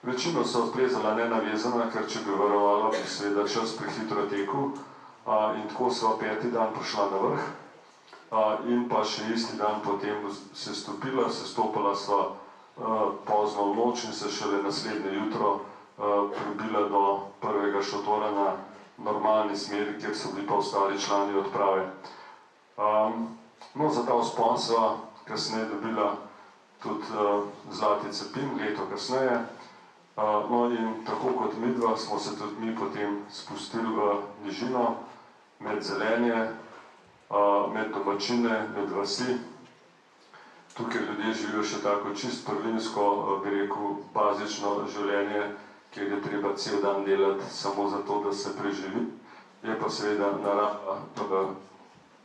Večino so odplezala nenavezana, ker če bi varovala, bi seveda čas prehitro tekel in tako sva 5. dan prišla na vrh in pa še isti dan potem se stopila, sestopala sva pozno v noč in se šele naslednje jutro prebila do prvega šotora na normalni smeri, kjer so bili pa ostali člani odprave. No, za ta vzpon sva kasneje dobila tudi zlati cepin, leto kasneje. No in tako kot midva smo se tudi mi potem spustili v nižino, med zelenje, med domačine, med vasi. Tukaj ljudje živijo še tako čist prvinsko, bi rekel, bazično življenje, kjer je treba cel dan delati samo zato, da se preživi. Je pa seveda narava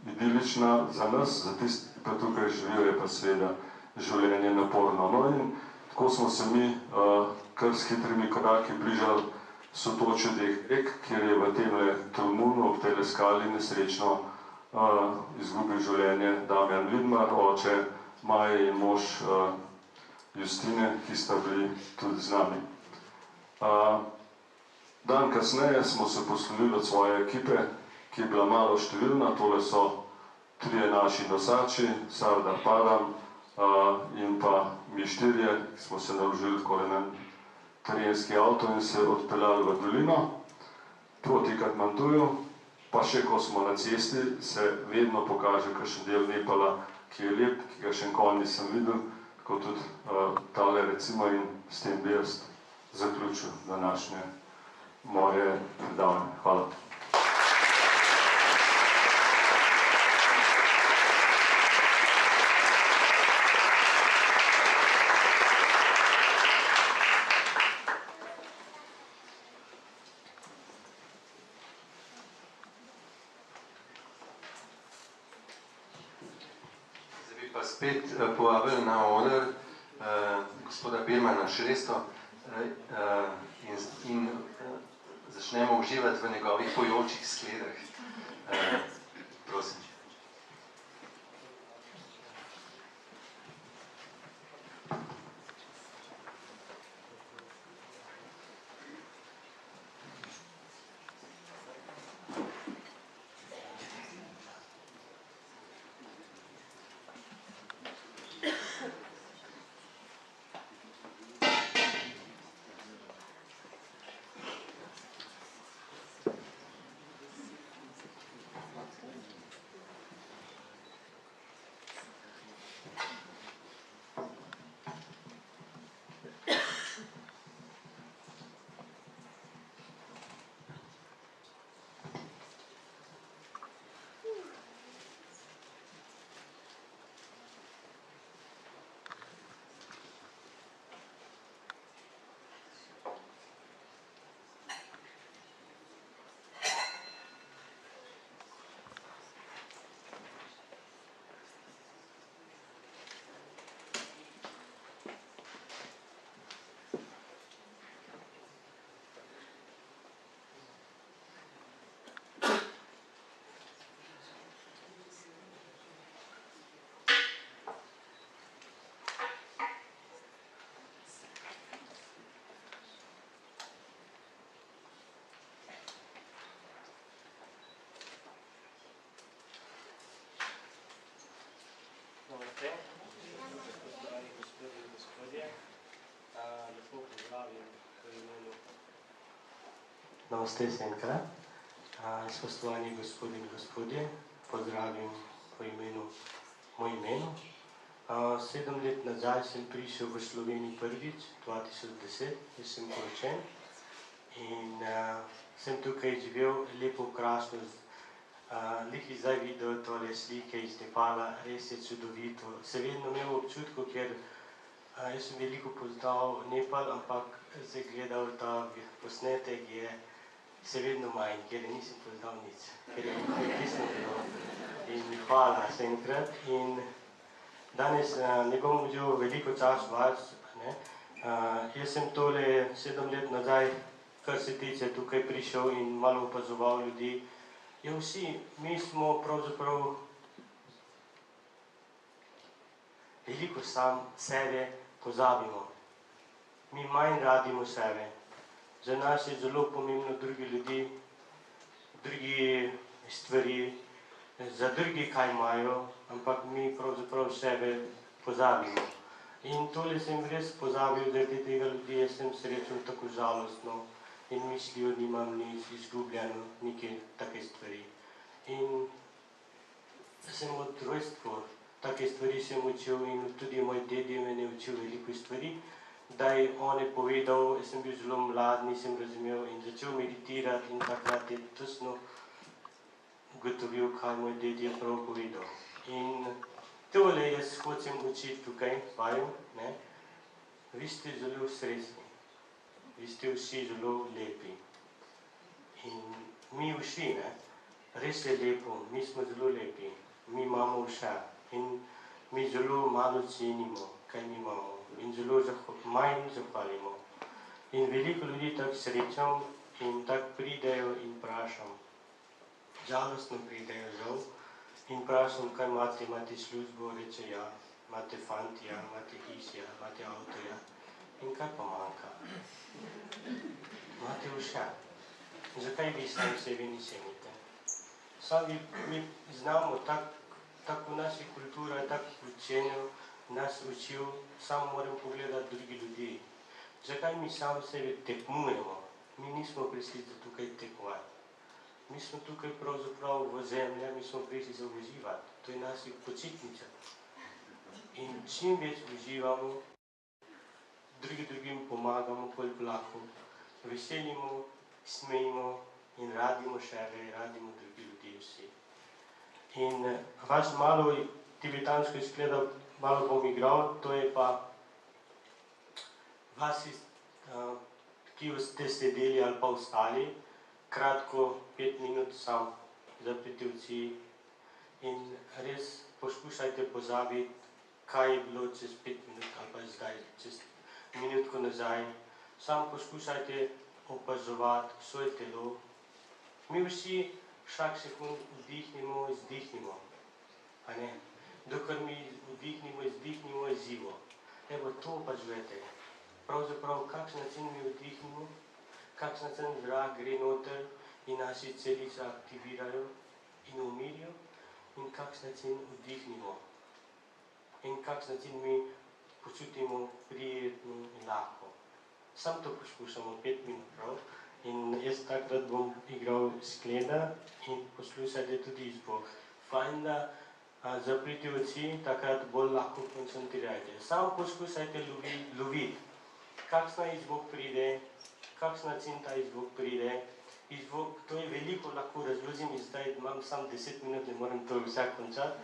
idilična za nas, za tisti, ki pa tukaj živijo, je pa seveda življenje naporno. No in tako smo se mi kar s hitrimi koraki bližali sotočju teh rek, kjer je v temle Tolmunu ob tejle skali nesrečno izgubil življenje Damjan Vidmar, oče Maje in mož Justine, ki sta bili tudi z nami. Dan kasneje smo se poslovili od svoje ekipe, ki je bila malo številna. Tole so 3 naši nosači, Sardar Param in pa mi 4, ki smo se naložili takole na terenski avto in se odpeljali v dolino proti Katmanduju. Pa še ko smo na cesti, se vedno pokaže kakšen del Nepala, ki je lep, ki ga še nikoli nisem videl, tako tudi tale recimo, in s tem bi jaz zaključil današnje moje predavanje. Hvala. Spet povabili na oder gospoda Birmana Šresto in začnemo uživati v njegovih pojočih skledah. Prosim. lepo pozdravim v imenu. Namaste še enkrat. Spoštovani gospodi in gospodje, pozdravim v imenu, moj imenu. 7 let nazaj sem prišel v Sloveniji prvič, 2010, jaz sem poročen in sem tukaj živel lepo, krasno. Liki zdaj videl tole slike iz Nepala, res je čudovito. Se vedno imel občutku, ker jaz sem veliko poznal Nepal, ampak zdaj gledal ta posnetek je se vedno manj, ker nisem poznal nič, ker je pisno bilo. In hvala še enkrat. In danes ne bom vzel veliko čas vas. Jaz sem tole 7 let nazaj, kar se tiče tukaj prišel in malo opazoval ljudi. Ja, vsi, mi smo pravzaprav veliko sam sebe pozabimo. Mi manj radimo sebe. Za nas je zelo pomembno drugi ljudi, drugi stvari, za drugi kaj imajo, ampak mi pravzaprav sebe pozabimo. In tole sem res pozabil, zaradi tega ljudi jaz sem srečal tako žalostno in mislijo, nimam nič izgubljeno, nekaj take stvari. In sem od rojstva take stvari sem učil in tudi moj dedi me je učil veliko stvari. Da je on je povedal, jaz sem bil zelo mlad, nisem razumel in začel meditirati in takrat je tesno ugotovil, kaj moj dedi je prav povedal. In tole jaz hočem učiti tukaj, vaju, vi ste zelo srečni. Vi ste vsi zelo lepi. In mi vsi, res je lepo, mi smo zelo lepi. Mi imamo vse. In mi zelo malo cenimo, kaj mi imamo. In zelo manj zahvalimo. In veliko ljudi tako srečam in tako pridejo in vprašam. Žalostno pridejo žal in vprašam, kaj imate službo, reče ja, imate fantija, imate hišja, imate avtoja. In kaj pa manjka? Imate vse. Zakaj vi sami sebi ne cenite? Sami mi znamo, tako v naši kulturi, tako učenju, nas učil, samo moram pogledati drugi ljudi. Zakaj mi sami sebi tekmujemo? Mi nismo prišli za tukaj tekmovati. Mi smo tukaj pravzaprav v zemlji, mi smo prišli za uživati. To je naša počitnica. In čim več uživamo, drugim pomagamo, koliko lahko, veselimo, smejimo in radimo sebe, radimo drugi ljudi vsi. In vas malo tibetansko izgleda, malo bom igral, to je pa vas, ki ste sedeli ali pa ostali, kratko 5 minut sam zaprite oči in res poskušajte pozabiti, kaj je bilo čez 5 minut ali pa zdaj, čez minutko nazaj. Samo poskušajte opazovati svoje telo. Mi vsi vsak sekund vdihnemo, izdihnemo. Dokler mi vdihnemo, izdihnemo, je živo. Evo, to opazujete. Pravzaprav, kakšen način mi vdihnemo, kakšen način zrak gre noter in naši celice aktivirajo in umirijo in kakšen način vdihnemo. In kakšen način mi počutimo prijetno in lahko. Sam to poskušamo 5 minut prav in jaz takrat bom igral skleda in poslušajte tudi izbor. Fajn, da zaprite oči, takrat bolj lahko koncentrirajte. Samo poskušajte loviti, kakšna izvok pride, kakšen način ta izvok pride. Izvok, to je veliko, lahko razložim, zdaj imam samo 10 minut, ne morem to vsak končati.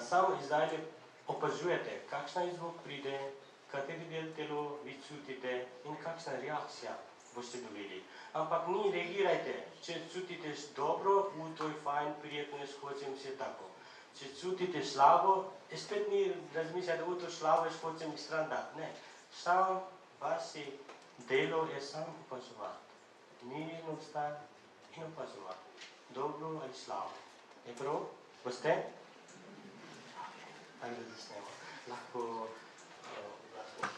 Samo zdaj opazujete, kakšna izvok pride, kateri del telo vi čutite in kakšna reakcija boste dobili. Ampak ni reagirajte, če čutite dobro, to je fajn, prijetno, jaz hočem vse tako. Če čutite slabo, spet ni razmišljati, da to slabo, jaz hočem stran dati. Ne, samo vaše delo je samo opazovati. Mirno vstati in opazovati. Dobro ali slabo. Je prav? Boste? Tako da zasnemo. Lahko glasno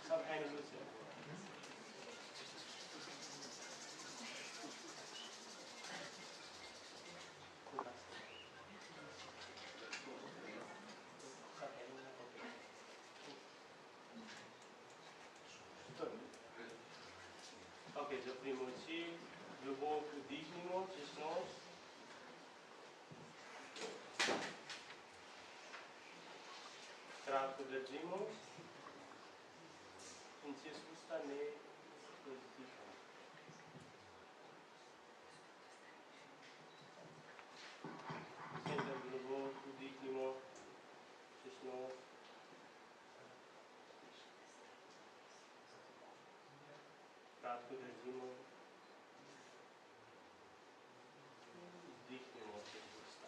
samo eno lucijo. roke, zaprimo oči, globoko vdihnimo čez nos. Kratko držimo in čez usta ne vzdihamo. Sedaj globoko vdihnimo čez nos. Kratko držimo. Vdihnimo čez usta.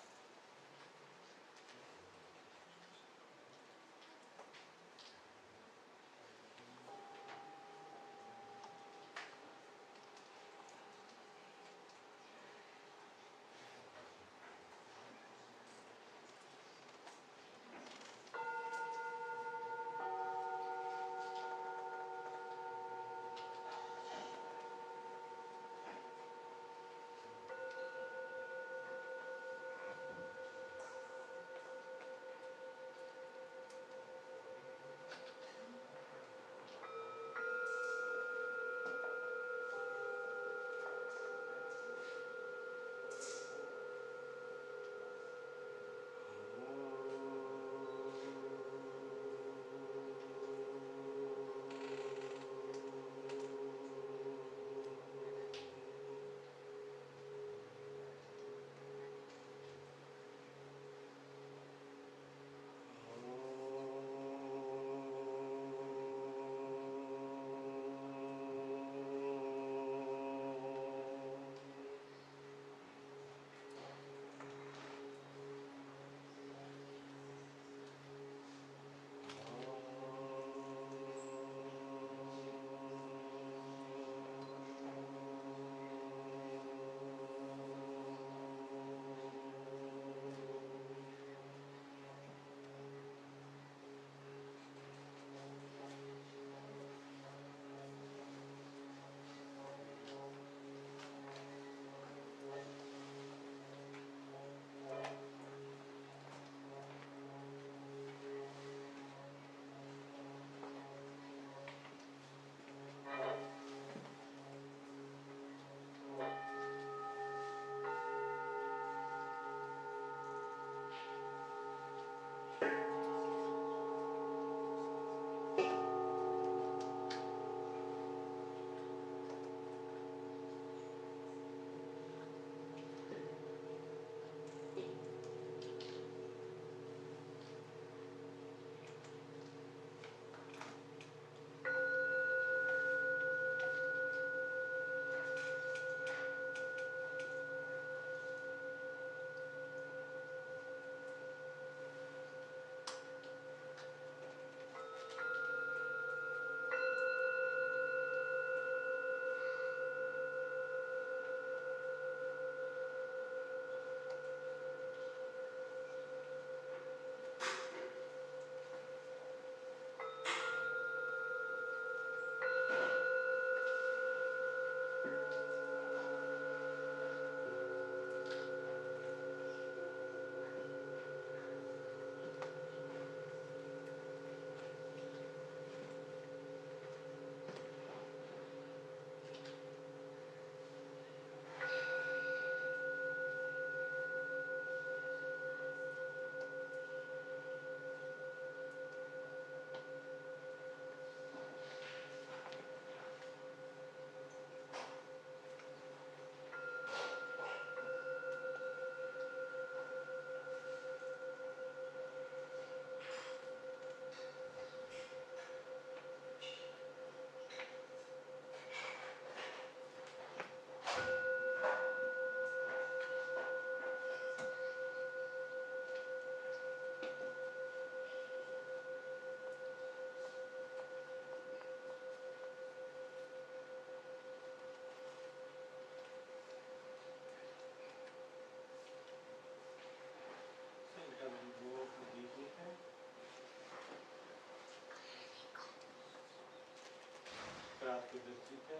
Kratko držite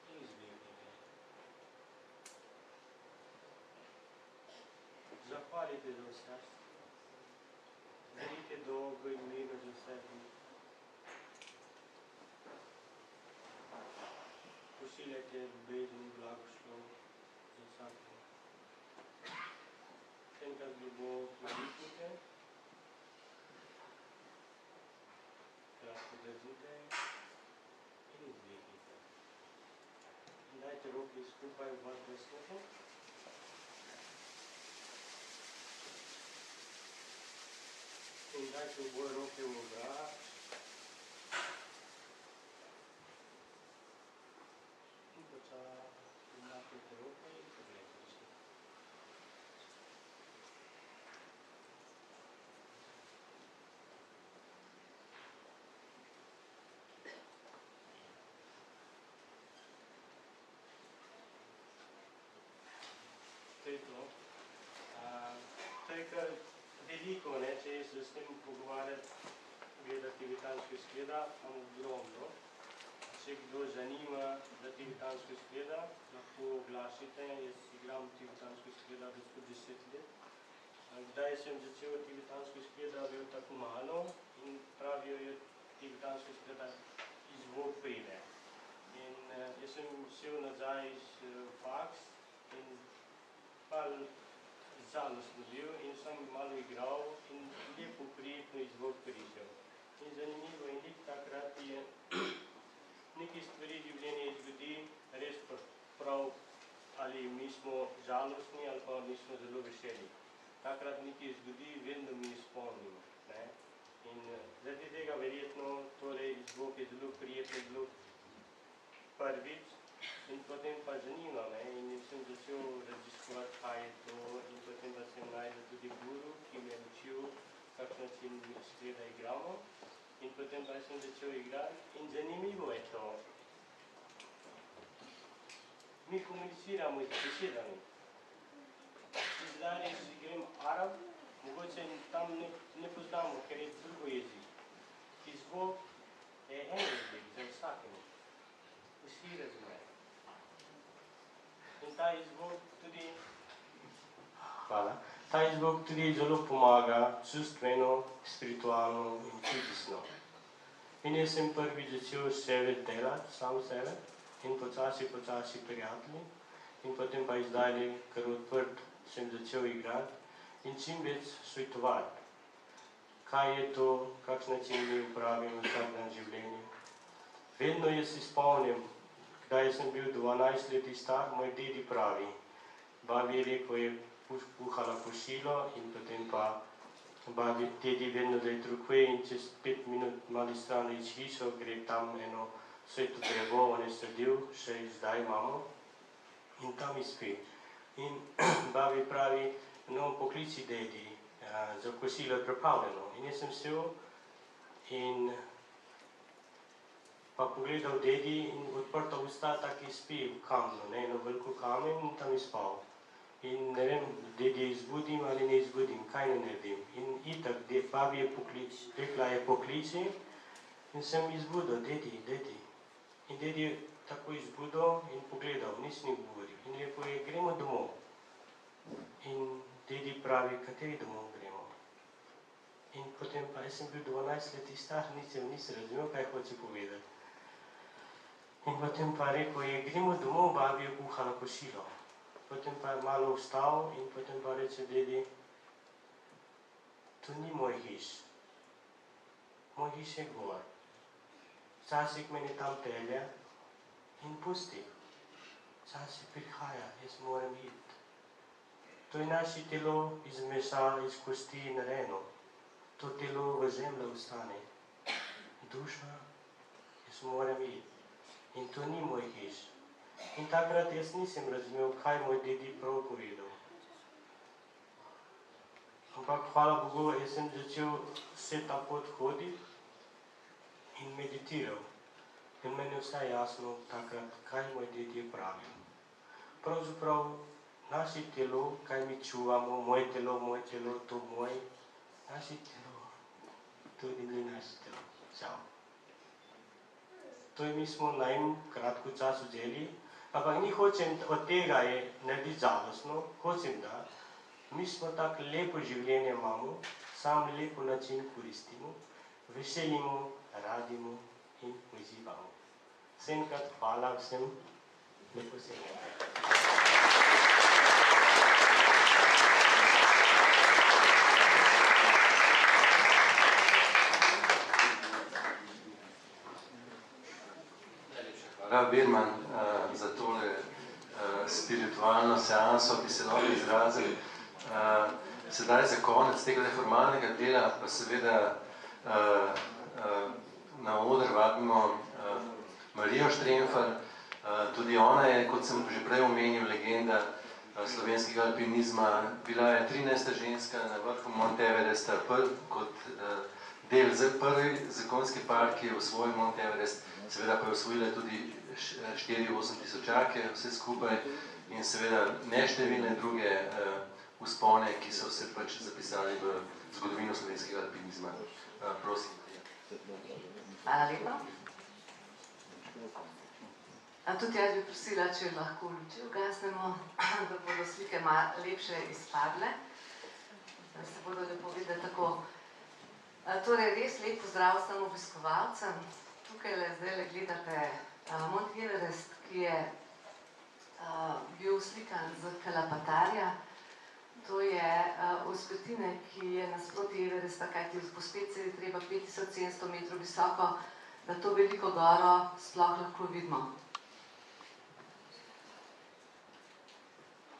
in izdihnite. Zahvalite za vse. Zrite dolgo in mirno za vse. pošiljajte ljubezen in blagoslov za vsakega. Enkrat ljubo pridihnite, kratko držite in izdihnite. In dajte roke skupaj v vas desnoho. In dajte oboje roke v obraz. In počasi napnite roke in pogledajte se. To je to. To je kar veliko, če se s tem pogovarjati, gledati tibetansko izgleda, imam ogromno. Če kdo zanima, da tibetansko izgleda, lahko oglasite, jaz igram tibetansko izgleda več kot 10 let. Kdaj sem začel tibetansko izgleda, bil tako malo in pravijo, je tibetansko izgleda izvod pride. In jaz sem šel nazaj iz faks in žalostno bil in sem malo igral in lepo prijetno izvod prišel. In zanimivo in takrat je nekaj stvari življenje izgodi res prav, ali mi smo žalostni ali pa mi smo zelo veseli. Takrat nekaj zgodi, vedno mi spomnimo. In zaradi tega verjetno izvod je zelo prijetno, zelo prvič. In potem pa zanima me in sem začel raziskovati, kaj je to in potem pa sem najdel tudi guru, ki me je učil, kak način izgleda igramo. In potem pa sem začel igrati in zanimivo je to. Mi komuniciramo z besedami. Zdaj res grem arab, mogoče tam ne poznamo, ker je drugo jezik. Izvod je en jezik za vsakemu. Vsi razumejo. In ta izvod tudi zelo pomaga čustveno, spiritualno in fizično. In jaz sem prvi začel sebe delati, sam sebe, in počasi prijatelji. In potem pa izdali, ker odprt sem začel igrati in čim več svetovati. Kaj je to, kakšen način mi upravimo vsak dan življenje. Vedno jaz se spomnim, kdaj sem bil 12 let star, moj dedi pravi. Babi je rekel, je kuhala kosilo in potem pa dedi vedno zajtrkuje in čez 5 minut mali stran iz hišo, gre tam eno sveto drevo, on je sadil, še zdaj imamo, in tam spi. In babi pravi, no poklici dedi, za kosilo je pripravljeno. In jaz sem šel in pa pogledal dedi in odprta usta, taki spi v kamnu, eno veliko kamen in tam je spal. In ne vem, dedi izbudim ali ne izbudim, kaj ne naredim. In itak, babi je rekla je poklici in sem izbudil, dedi. In dedi je tako izbudil in pogledal, nisem govoril. In lepo je, gremo domov. In dedi pravi, kateri domov gremo. In potem pa, jaz sem bil 12 let star, nisem razumel, kaj hoče povedati. In potem pa rekel je, gremo domov, babi je kuhala kosilo. Potem pa je malo vstal in potem pa reče dedi, to ni moj hiš. Moj hiš je gor. Včasih mene tam pelje in pusti. Včasih prihaja, jaz moram iti. To je naše telo iz mesa, iz kosti narejeno. To telo v zemlji ostane. Duša, jaz moram iti. In to ni moj hiš. In takrat jaz nisem razumel, kaj moj dedi prav povedal. Ampak hvala Bogu, jaz sem začel vse ta pot hoditi in meditiral. In meni je vse jasno takrat, kaj moj dedi je pravil. Pravzaprav naše telo, kaj mi čuvamo, moje telo, to moj, naše telo, tudi ni naše telo. Čau. To mi smo na en kratko čas vzeli, ampak ni hočem od tega je narediti žalostno, hočem da. Mi smo tako lepo življenje imamo, sam lepo način koristimo, veselimo, radimo in uživamo. Vsenkrat hvala vsem Lepo se. Hvala, Birman, za tole spiritualno seanso, ki se lahko izrazili. Sedaj za konec tega formalnega dela pa seveda na oder vabimo Marijo Štremfelj. Tudi ona je, kot sem že prej omenil, legenda slovenskega alpinizma. Bila je 13. ženska na vrhu Mount Everesta, kot del prvi zakonski par, ki je osvojil Mount Everest, seveda pa je osvojila tudi 4-8 tisočake, vse skupaj, in seveda neštevilne druge vzpone, ki so se pač zapisali v zgodovino slovenskega alpinizma. Prosim. Hvala lepa. Tudi jaz bi prosila, če lahko luči ugasnemo, da bodo slike malo lepše izpadle, da se bodo lepo videli tako. Torej, res lep pozdrav vsem obiskovalcem. Tukaj zdaj gledate Mount Everest, ki je bil slikan z Kalapatarja. To je vzpetina, ki je nasproti Everesta, kajti vzpet se je treba 5700 metrov visoko, da to veliko goro sploh lahko vidimo.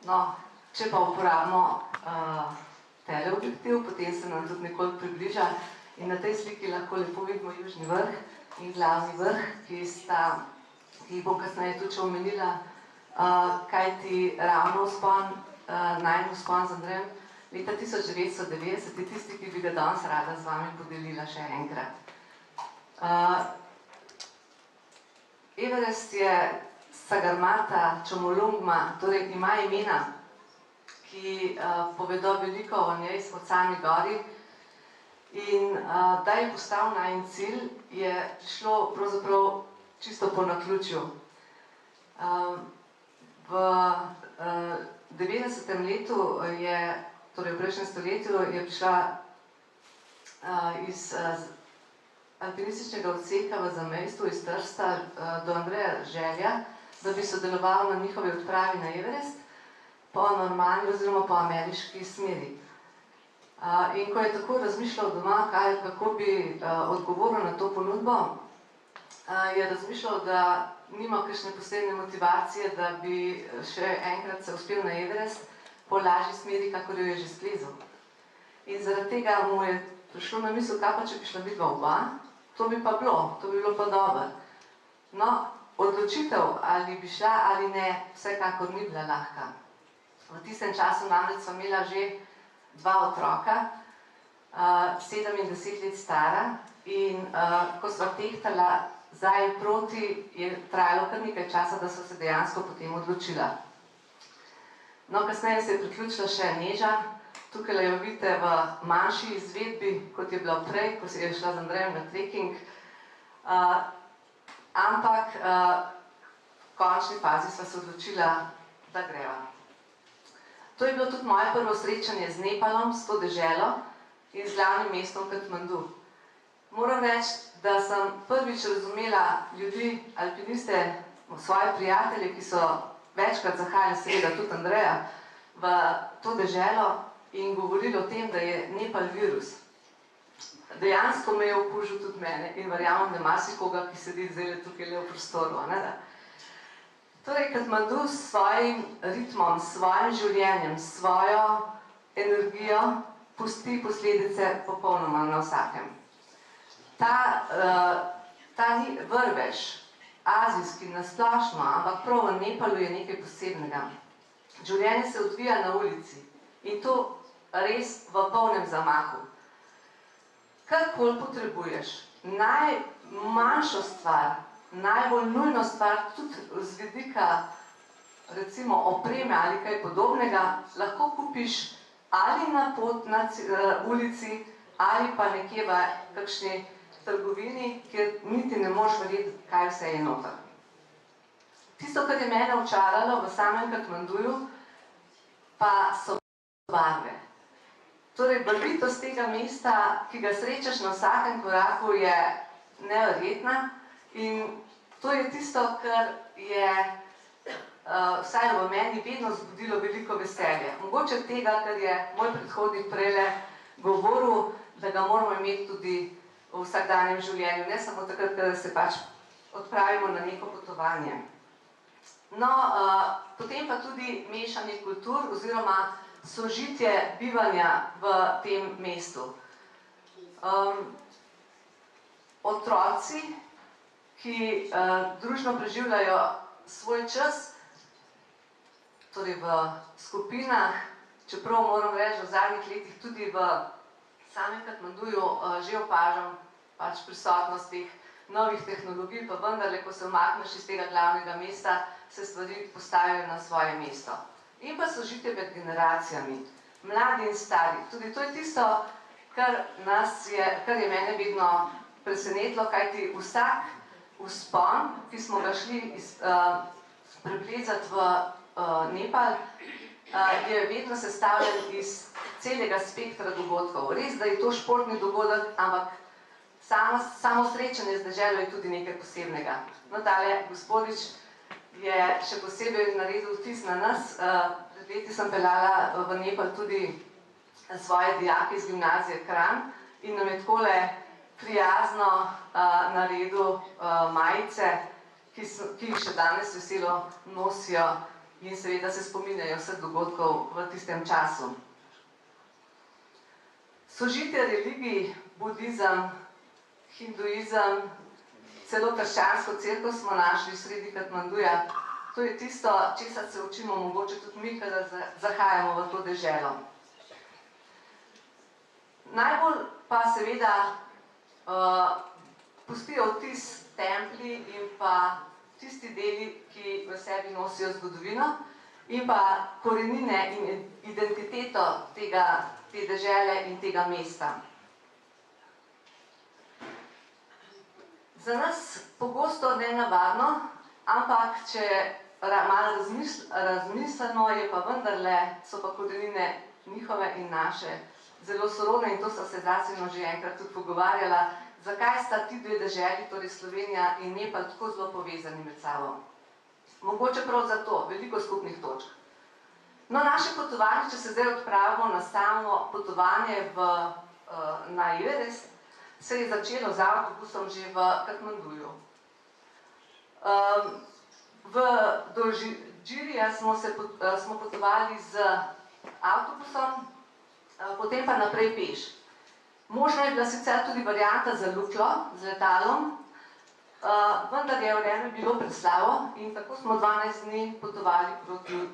No, če pa uporabimo teleobjektiv, potem se nam tudi nekoliko približa in na tej sliki lahko lepo vidimo južni vrh in glavni vrh, ki jih bom kasneje tudi omenila, kajti ravno vzpon, najin vzpon z Andrejem leta 1990 je tisti, ki bi ga danes rada z vami podelila še enkrat. Everest je Sagarmatha Chomolungma, torej ima imena, ki povedo veliko o njej s sami gori. In da je postal najin cilj, je prišlo pravzaprav čisto po naključju. V 90. letu je, torej v prejšnjem stoletju, je prišla iz alpinističnega odseka v zamejstvu iz Trsta do Andreja želja, da bi sodeloval na njihovi odpravi na Everest po normalni oziroma po ameriški smeri. In ko je tako razmišljal doma, kako bi odgovoril na to ponudbo, je razmišljal, da nima kakšne posebne motivacije, da bi še enkrat se uspel na Everest po lažji smeri, kakor jo je že splezal. In zaradi tega mu je prišlo na misel, kaj pa če bi šla vidva oba, to bi pa bilo pa dobro. No, odločitev, ali bi šla ali ne, vsekakor ni bila lahka. V tistem času namreč sva imela že 2 otroka, 7 in 10 let stara, in ko sva tehtala za in proti, je trajalo kar nekaj časa, da sva se dejansko potem odločila. No, kasneje se je priključila še Neža. Tukaj jo vidite v manjši izvedbi, kot je bila prej, ko se je šla z Andrejem na trekking. Ampak v končni fazi sva se odločila, da greva. To je bilo tudi moje prvo srečanje z Nepalom, s to deželo in z glavnim mestom Katmandu. Moram reči, da sem prvič razumela ljudi, alpiniste, svoje prijatelje, ki so večkrat zahajali, seveda tudi Andreja, v to deželo in govorili o tem, da je Nepal virus. Dejansko me je okužil tudi mene in verjamem, da marsikoga, ki sedi zdaj tukaj le v prostoru. Torej, Katmandu s svojim ritmom, s svojim življenjem, s svojo energijo pusti posledice popolnoma na vsakem. Ta ni vrvež, azijski, nasplošno, ampak prav v Nepalu je nekaj posebnega. Življenje se odvija na ulici in to res v polnem zamahu. Karkoli potrebuješ, najmanjšo stvar, najbolj nujno stvar, tudi z vidika recimo opreme ali kaj podobnega, lahko kupiš ali na ulici ali pa nekje v kakšni trgovini, kjer niti ne moreš verjeti, kaj vse je noter. Tisto, kar je mene očaralo v samem Katmanduju, pa so barve. Torej, barvitost tega mesta, ki ga srečaš na vsakem koraku, je neverjetna in to je tisto, kar je vsaj v meni, vedno zbudilo veliko veselje. Mogoče tega, kar je moj predhodnik prejle govoril, da ga moramo imeti tudi v vsakdanjem življenju, ne samo takrat, kada se pač odpravimo na neko potovanje. No, potem pa tudi mešanje kultur oziroma sožitje bivanja v tem mestu. Otroci, ki družno preživljajo svoj čas, torej v skupinah, čeprav moram reči, v zadnjih letih tudi v samem Katmanduju že opažam pač prisotnost teh novih tehnologij, pa vendarle, ko se umakneš iz tega glavnega mesta, se stvari postavijo na svoje mesto. In pa sožitje med generacijami, mladi in stari. Tudi to je tisto, kar je mene vedno presenetilo, kajti vsak vzpon, ki smo ga šli preplezati v Nepal, je vedno sestavljen iz celega spektra dogodkov. Res, da je to športni dogodek, ampak samo srečanje z deželo je tudi nekaj posebnega. No, tale gospodič je še posebej naredil vtis na nas. Pred leti sem peljala v Nepal tudi svoje dijake iz gimnazije Kranj in nam je takole prijazno naredil majice, ki jih še danes veselo nosijo in seveda se spominjajo vseh dogodkov v tistem času. Sožitje religij, budizem, hinduizem, celo krščansko cerkev smo našli sredi Katmanduja. To je tisto, česar se učimo mogoče tudi mi, kada zahajamo v to deželo. Najbolj pa seveda pustijo vtis templji in pa tisti deli, ki v sebi nosijo zgodovino in pa korenine in identiteto te dežele in tega mesta. Za nas pogosto nenavadno, ampak če malo razmislimo, je pa vendarle, so pa korenine njihove in naše zelo sorodne in to sta se zasebno že enkrat tudi pogovarjala, zakaj sta ti dve deželi, torej Slovenija in Nepal, tako zelo povezani med sabo. Mogoče prav zato, veliko skupnih točk. No, naše potovanje, če se zdaj odpravimo na samo potovanje na Everest, se je začelo z avtobusom že v Katmanduju. Do Džirija smo potovali z avtobusom, potem pa naprej peš. Možno je bila sicer tudi varianta za Luklo, z letalom, vendar je vreme bilo preslabo in tako smo 12 dni potovali proti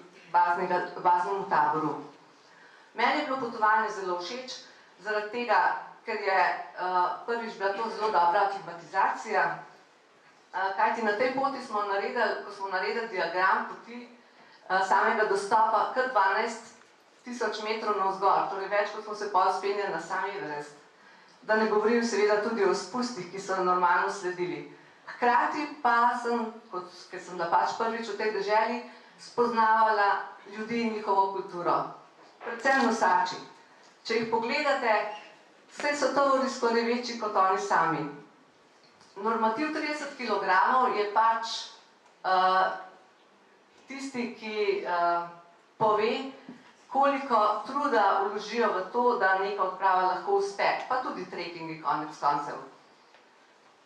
baznemu taboru. Meni je bilo potovanje zelo všeč, zaradi tega, ker je prvič bila to zelo dobra aklimatizacija, kajti na tej poti smo naredili, ko smo naredili diagram poti samega dostopa kar 12.000 metrov navzgor, torej več, kot smo se pol spenjali na sam Everest. Da ne govorim seveda tudi o spustih, ki so normalno sledili. Hkrati pa sem, ker sem bila pač prvič v tej deželi, spoznavala ljudi in njihovo kulturo. Predvsem nosači. Če jih pogledate, vse so tovori skoraj večji kot oni sami. Normativ 30 kg je pač tisti, ki pove, koliko truda vložijo v to, da neka odprava lahko uspe, pa tudi trekkingi konec koncev.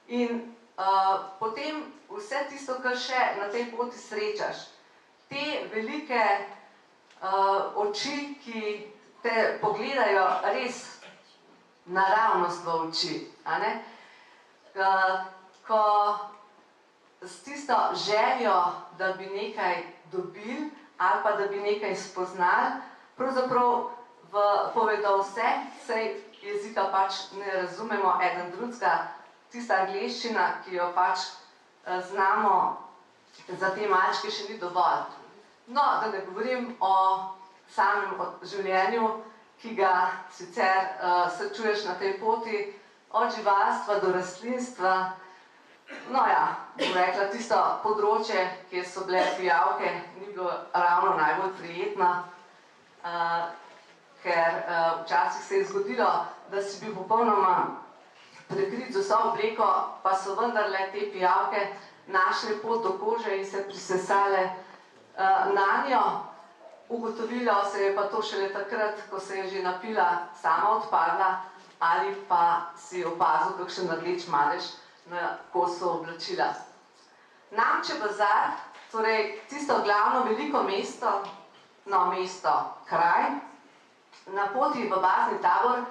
In potem vse tisto, kar še na tej poti srečaš, te velike oči, ki te pogledajo res naravnost v oči, ko s tisto željo, da bi nekaj dobili ali pa da bi nekaj spoznali, pravzaprav povedo vse, saj jezika pač ne razumemo eden drugega, tista angleščina, ki jo pač znamo, za te malčke še ni dovolj. No, da ne govorim o samem življenju, ki ga sicer srečuješ na tej poti, od živalstva do rastlinstva. No ja, bom rekla, tisto področje, kjer so bile pijavke, ni bilo ravno najbolj prijetno, ker včasih se je zgodilo, da si bil popolnoma prekrit z vso obleko, pa so vendarle te pijavke našle pot do kože in se prisesale nanjo. Ugotovilo se je pa to šele takrat, ko se je že napila, sama odpadla ali pa si opazil kakšen rdeč madež na kosu oblačila. Namče bazar, torej tisto glavno veliko mesto, kraj, na poti v bazni tabor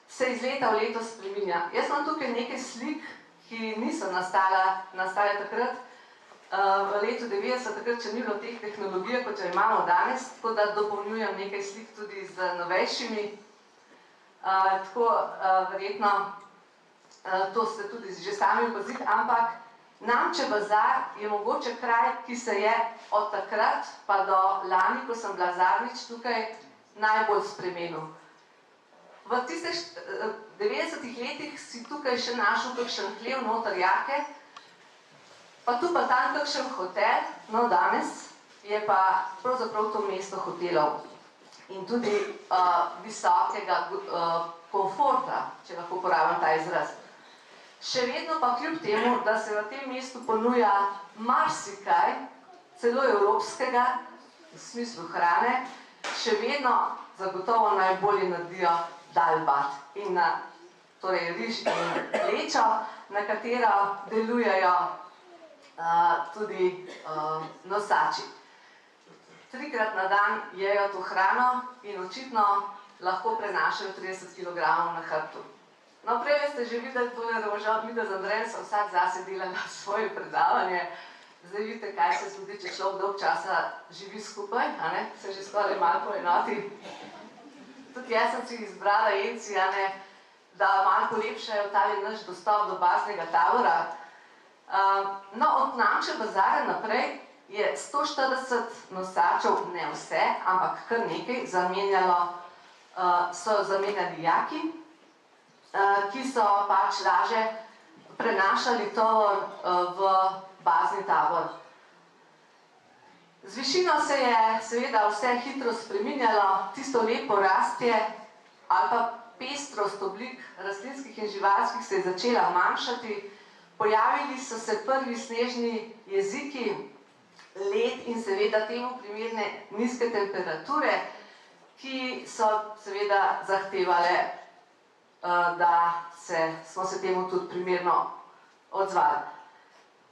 se iz leta v leto spreminja. Jaz imam tukaj nekaj slik, ki niso nastale takrat, v letu 90, takrat, če ni bilo teh tehnologij, kot jo imamo danes, tako da dopolnjujem nekaj slik tudi z novejšimi. Tako verjetno to ste tudi že sami opazili, ampak Namče bazar je mogoče kraj, ki se je od takrat pa do lani, ko sem bila zadnjič tukaj, najbolj spremenil. V tistih 90-ih letih si tukaj še našel kakšen hlev noter jake, pa tu pa tam kakšen hotel, no danes je pa pravzaprav to mesto hotelov in tudi visokega komforta, če lahko uporabljam ta izraz. Še vedno pa kljub temu, da se v tem mestu ponuja marsikaj, celo evropskega, v smislu hrane, še vedno zagotovo najbolje naredijo dalbat in torej riž in lečo, na katero delujejo tudi nosači. 3-krat na dan jejo to hrano in očitno lahko prenašajo 30 kg na hrbtu. No, prej ste že videli tole rožo, mi da z Andrejem so vsak zase delala svoje predavanje. Zdaj vidite, kaj se zgodi, če človek dolg časa živi skupaj, se že skoraj malo poenoti. Tudi jaz sem si izbrala enci, da malo polepšajo tale naš dostop do baznega tabora. No, od Namče bazara naprej je 140 nosačev, ne vse, ampak kar nekaj, so zamenjali jaki, ki so pač laže prenašali tovor v bazni tabor. Z višino se je seveda vse hitro spreminjalo, tisto lepo rastje ali pa pestrost oblik rastlinskih in živalskih se je začela manjšati, pojavili so se prvi snežni jeziki, led in seveda temu primerne nizke temperature, ki so seveda zahtevale, da smo se temu tudi primerno odzvali.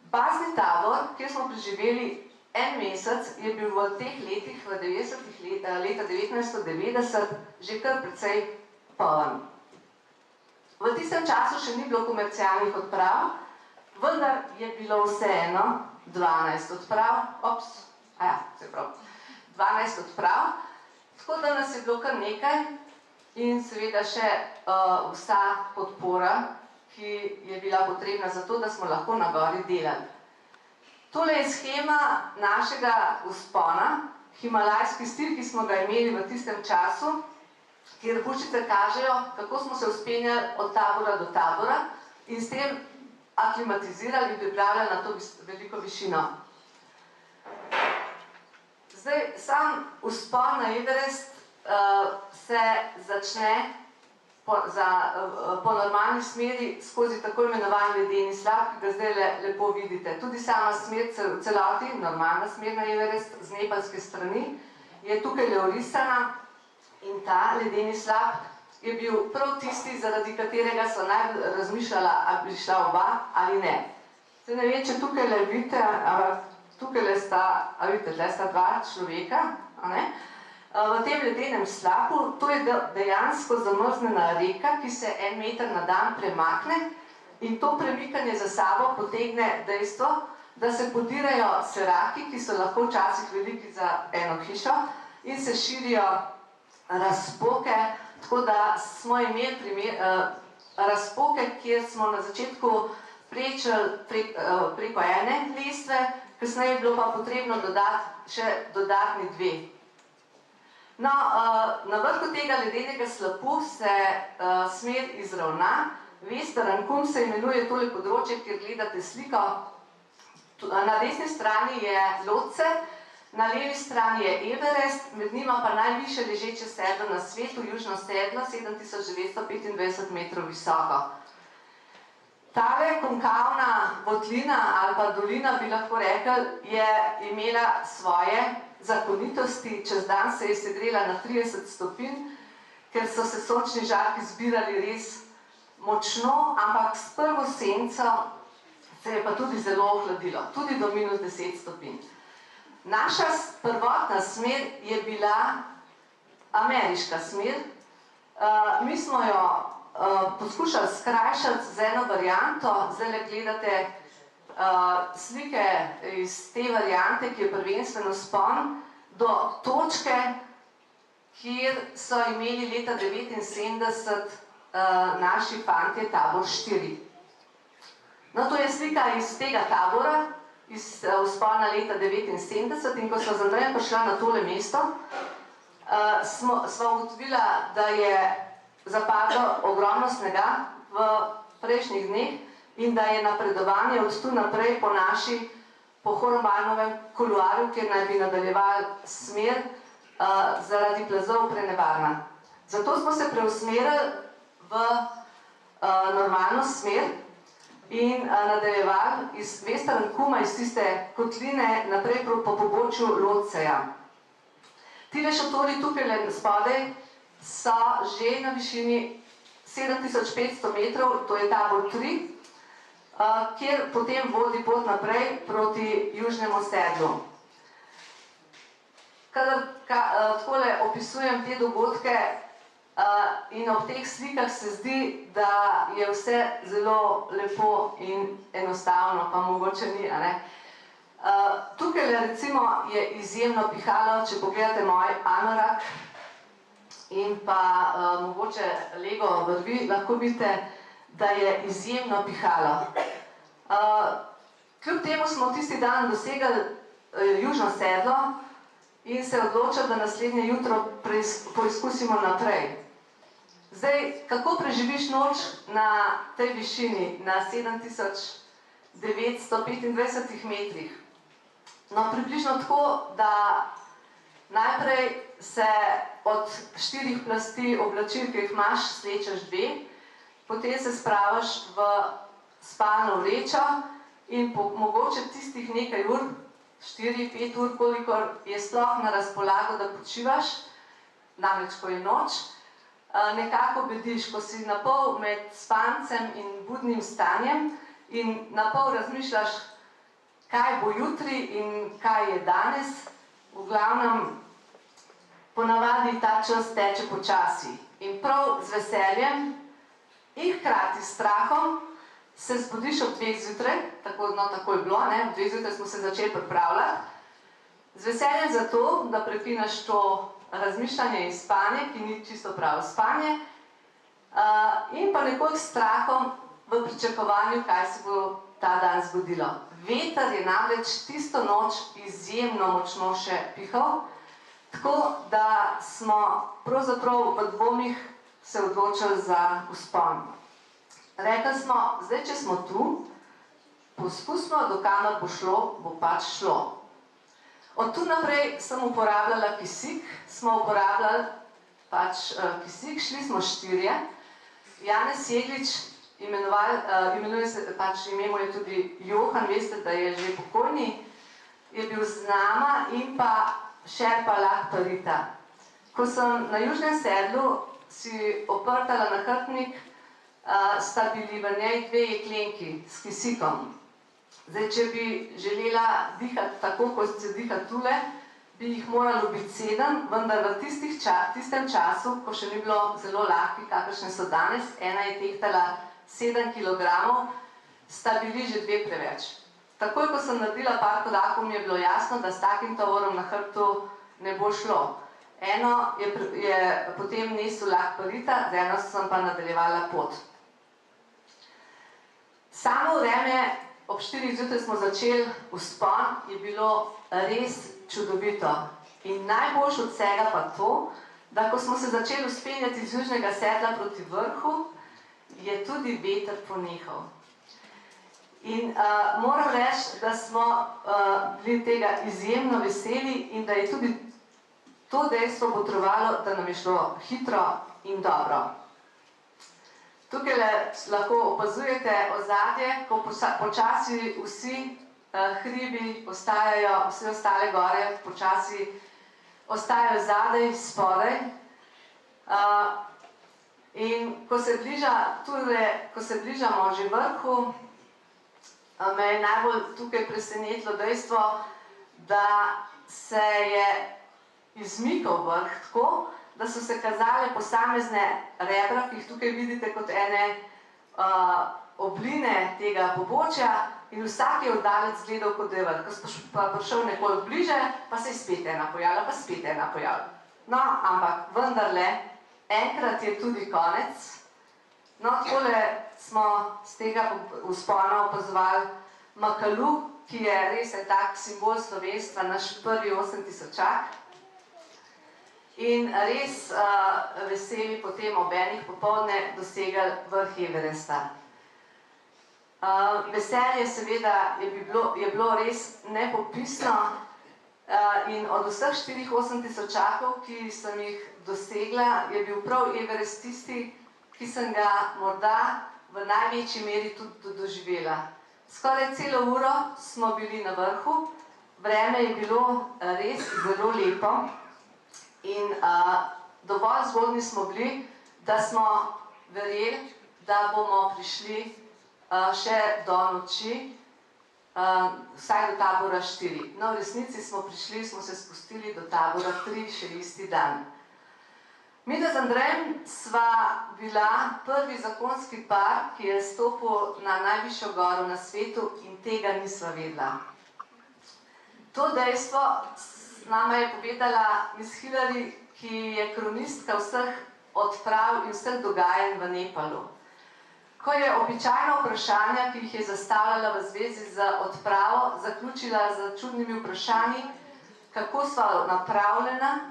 Bazni tabor, kjer smo preživeli en mesec, je bil v teh letih, leta 1990, že kar precej poln. V tistem času še ni bilo komercialnih odprav, vendar je bilo vseeno 12 odprav, 12 odprav, tako da nas je bilo kar nekaj in seveda še vsa podpora, ki je bila potrebna za to, da smo lahko na gori delali. Tole je shema našega vzpona, himalajski stil, ki smo ga imeli v tistem času, kjer bučice kažejo, kako smo se vzpenjali od tabora do tabora in s tem aklimatizirali in pripravljali na to veliko višino. Zdaj, sam vzpon na Everest se začne po normalni smeri skozi tako imenovani ledeni slap, ki ga zdaj lepo vidite. Tudi sama smer v celoti, normalna smer na Everest z nepalske strani, je tukaj orisana in ta ledeni slap je bil prav tisti, zaradi katerega so najbolj razmišljala, ali bi šla oba ali ne. Zdaj ne vem, če tukaj vidite, ampak tukaj sta dva človeka, v tem ledenem slapu, to je dejansko zamrznjena reka, ki se 1 meter na dan premakne in to premikanje za sabo potegne dejstvo, da se podirajo seraki, ki so lahko včasih veliki za eno hišo in se širijo razpoke, tako da smo imeli razpoke, kjer smo na začetku prečili preko ene lestve, kasneje je bilo pa potrebno dodati še dodatni 2. No, na vrhu tega ledenega slapu se smer izravna. Veste, Rankum se imenuje tole področje, kjer gledate sliko. Na desni strani je Lhotse, na levi strani je Everest, med njima pa najvišje ležeče sedlo na svetu, južno sedlo, 7925 metrov visoko. Tale konkavna votlina ali pa dolina, bi lahko rekli, je imela svoje zakonitosti. Čez dan se je segrela na 30 stopinj, ker so se sončni žarki zbirali res močno, ampak s prvo senco se je pa tudi zelo ohladilo, tudi do -10 stopinj. Naša prvotna smer je bila ameriška smer. Mi smo jo poskušali skrajšati z eno varianto. Zdaj gledate slike iz te variante, ki je prvenstveno spon, do točke, kjer so imeli leta 1979 naši fantje tabor 4. No, to je slika iz tega tabora, iz vzpona leta 1979, in ko smo z Andrejem prišla na tole mesto, smo ugotovila, da je zapadlo ogromno snega v prejšnjih dneh in da je napredovanje od tu naprej po Horomanovem kuluarju, kjer naj bi nadaljevali smer, zaradi plazov prenevarna. Zato smo se preusmerili v normalno smer in nadaljevali iz Western Kuma, iz tiste kotline, naprej po pobočju Lotseja. Tile šotori tukaj spodaj so že na višini 7500 metrov, to je tabor 3, kjer potem vodi pot naprej proti južnemu sedlu. Kadar takole opisujem te dogodke in ob teh slikah se zdi, da je vse zelo lepo in enostavno, pa mogoče ni, a ne? Tukaj recimo je izjemno pihalo, če pogledate moj anorak in pa mogoče lego vrvi, lahko vidite, da je izjemno pihalo. Kljub temu smo tisti dan dosegli južno sedlo in se odločili, da naslednje jutro poizkusimo naprej. Zdaj, kako preživiš noč na tej višini, na 7925 metrih? No, približno tako, da najprej se od 4 plasti oblačil, ki jih imaš, slečeš 2, potem se spraviš v spalno vrečo in mogoče tistih nekaj ur, 4-5 ur, kolikor je sploh na razpolago, da počivaš, namreč ko je noč, nekako bediš, ko si napol med spancem in budnim stanjem in napol razmišljaš, kaj bo jutri in kaj je danes. V glavnem, ponavadi ta čas teče počasi in prav z veseljem in hkrati s strahom se zbudiš ob 2 zjutraj, tako je bilo, ob 2 zjutraj smo se začeli pripravljati, z veseljem zato, da prekineš to razmišljanje in spanje, ki ni čisto pravo spanje, in pa nekoliko strahom v pričakovanju, kaj se bo ta dan zgodilo. Veter je namreč tisto noč izjemno močno še pihal, tako da smo pravzaprav v dvomih se odločili za vzpon. Rekli smo, zdaj, če smo tu, poskusimo, do kamer bo šlo, bo pač šlo. Od tu naprej sem uporabljala kisik, smo uporabljali pač kisik, šli smo 4. Janez Jeglič, imenuje se, pač ime mu je tudi Johan, veste, da je že pokojni, je bil z nama in pa Šerpa Lahparita. Ko sem na južnem sedlu si oprtala nahrbtnik, sta bili v njej 2 jeklenki s kisikom. Zdaj, če bi želela dihati tako, kot se diha tule, bi jih moralo biti 7, vendar v tistem času, ko še ni bilo zelo lahki, kakršne so danes, ena je tehtala 7 kg, sta bili že 2 preveč. Takoj, ko sem naredila par korakov, mi je bilo jasno, da s takim tovorom na hrbtu ne bo šlo. Eno je potem nesel Lahparita, z eno sem pa nadaljevala pot. Samo vreme, ob 4 zjutraj smo začeli vzpon, je bilo res čudovito. In najboljš od vsega pa to, da ko smo se začeli vzpenjati iz južnega sedla proti vrhu, je tudi veter ponehal. In moram reči, da smo bili tega izjemno veseli in da je tudi to dejstvo botrovalo, da nam je šlo hitro in dobro. Tukaj lahko opazujete ozadje, ko počasi vsi hribi ostajajo, vse ostale gore počasi ostajajo zadaj, spodaj. In ko se bližamo že vrhu, me je najbolj tukaj presenetilo dejstvo, da se je izmikal vrh tako, da so se kazale posamezne rebra, ki jih tukaj vidite kot ene obline tega pobočja in vsak je oddalec gledal kot da je vrh. Ko sem pa prišel nekoliko bliže, pa se je spet ena pojavila, pa spet ena pojavila. No, ampak vendarle, enkrat je tudi konec. No, takole smo z tega vzpona opazovali Makalu, ki je res en tak simbol slovenstva, naš prvi 8000-čak. In res veseli potem ob enih popoldne dosegli vrh Everesta. Veselje seveda je bilo res nepopisno in od vseh 4-8000-čakov, ki sem jih dosegla, je bil prav Everest tisti, ki sem ga morda v največji meri tudi doživela. Skoraj celo uro smo bili na vrhu, vreme je bilo res zelo lepo. In dovolj zgodni smo bili, da smo verjeli, da bomo prišli še do noči, vsaj do tabora 4. No, v resnici smo prišli, smo se spustili do tabora 3 še isti dan. Mi z Andrejem sva bila prvi zakonski par, ki je stopil na najvišjo goro na svetu in tega nisva vedela. To dejstvo nama je povedala Miss Hillary, ki je kronistka vseh odprav in vseh dogajanj v Nepalu. Ko je običajna vprašanja, ki jih je zastavljala v zvezi z odpravo, zaključila z čudnimi vprašanji, kako sva napravljena,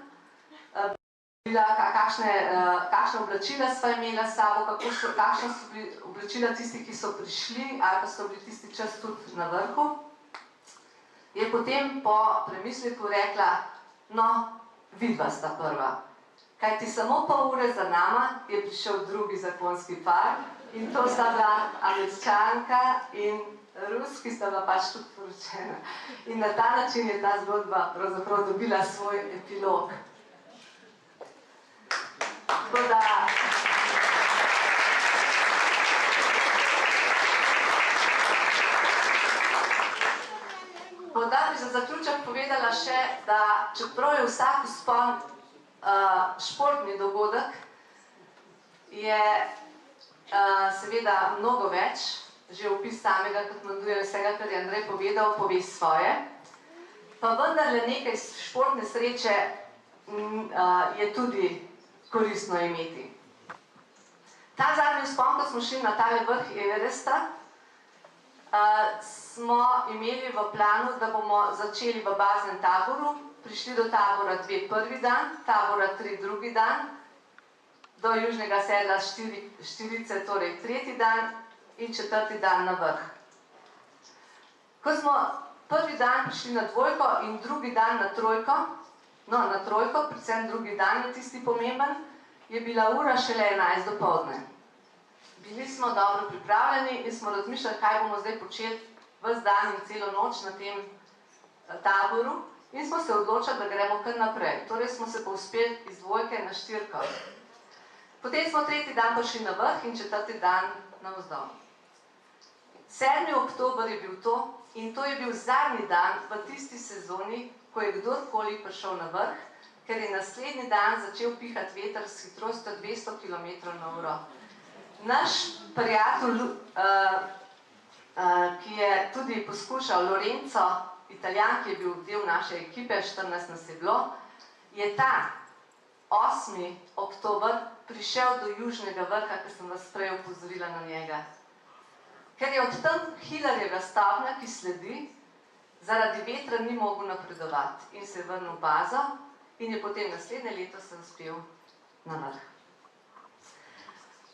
kakšna oblačila sva imela s sabo, kakšna so bili oblačila tisti, ki so prišli ali pa so bili tisti čas tudi na vrhu. Je potem po premisleku rekla, no, vidva sta prva. Kajti samo pol ure za nama je prišel drugi zakonski par in to sta bila Američanka in Rus, ki sta bila pač tudi poročena. In na ta način je ta zgodba pravzaprav dobila svoj epilog. Tako da... Morda bi za zaključek povedala še, da čeprav je vsak vzpon športni dogodek, je seveda mnogo več, že opis samega, kot manduje vsega, kar je Andrej povedal, pove svoje, pa vendarle nekaj športne sreče je tudi koristno imeti. Ta zadnji vzpon, ko smo šli na tale vrh Everesta, smo imeli v planu, da bomo začeli v baznem taboru, prišli do tabora 2 prvi dan, tabora 3 drugi dan, do južnega sedla Štirice, torej 3. dan in 4. dan na vrh. Ko smo prvi dan prišli na 2 in drugi dan na 3, no na 3, predvsem drugi dan je tisti pomemben, je bila ura šele 11 dopoldne. Bili smo dobro pripravljeni in smo razmišljali, kaj bomo zdaj počeli ves dan in celo noč na tem taboru in smo se odločili, da gremo kar naprej. Torej smo se povzpeli iz 2 na 4. Potem smo 3. dan prišli na vrh in 4. dan navzdol. 7. oktober je bil to in to je bil zadnji dan v tisti sezoni, ko je kdorkoli prišel na vrh, ker je naslednji dan začel pihati veter s hitrostjo 200 km/h. Naš prijatelj, ki je tudi poskušal, Lorenzo, Italijan, ki je bil del naše ekipe, 14 nas je bilo, je ta 8. oktober prišel do južnega vrha, ker sem vas prej opozorila na njega. Ker je od tam Hillarjevega stopnja, ki sledi, zaradi vetra ni mogel napredovati in se je vrnil v bazo in je potem naslednje leto se uspel na vrh.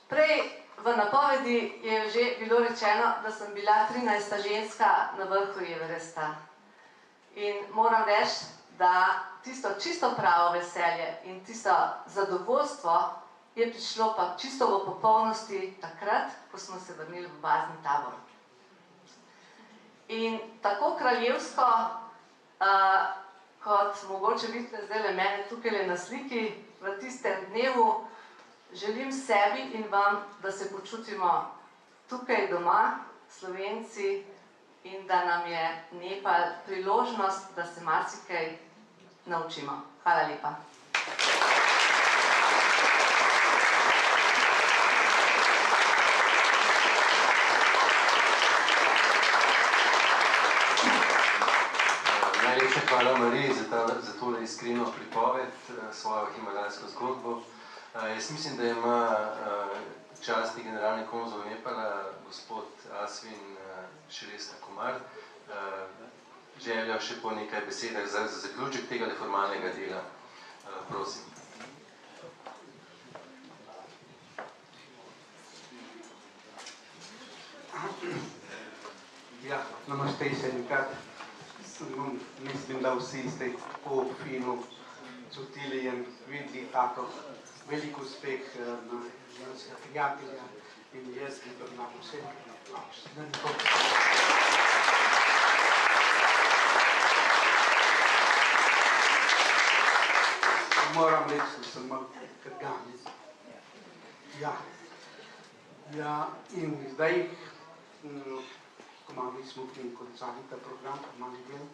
Prej v napovedi je že bilo rečeno, da sem bila 13. ženska na vrhu Everesta. In moram reči, da tisto čisto pravo veselje in tisto zadovoljstvo je prišlo pa čisto v popolnosti takrat, ko smo se vrnili v bazni tabor. In tako kraljevsko, kot mogoče vidite zdaj mene tukaj na sliki, v tistem dnevu želim sebi in vam, da se počutimo tukaj doma, Slovenci, in da nam je Nepal priložnost, da se marsikaj naučimo. Hvala lepa. Najlepša hvala Mariji za tole iskreno pripoved, svojo himalajsko zgodbo. Jaz mislim, da ima častni generalni konzul Nepala, gospod Asvin Shrestha-Kumar, željo še po nekaj besedah za zaključek tega formalnega dela. Prosim. Ja, namaste še enkrat. Mislim, da vsi ste tako fino čutili in videli tako velik uspeh našega prijatelja in jaz bi vam vsem aplavz. Moram reči, da sem malo krgan. Ja, in zdaj, mi smo v tem končali ta program, mali del,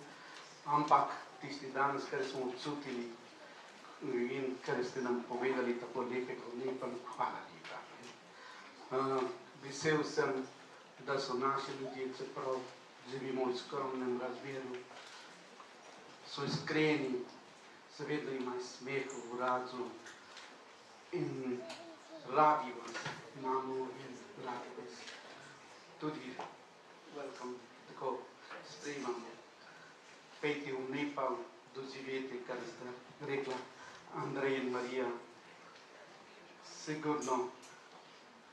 ampak tisti danes, kar smo občutili in kar ste nam povedali tako lepega v Nepalu, hvala lepa. Vesel sem, da so naši ljudje, čeprav živimo v skromnem razmerju, so iskreni, seveda imajo smeh v obrazu in radi vas imamo in radi vas tudi welcome, tako sprejmamo. Pejte v Nepal, doživeti, kar ste rekla Andrej in Marija. Sigurno,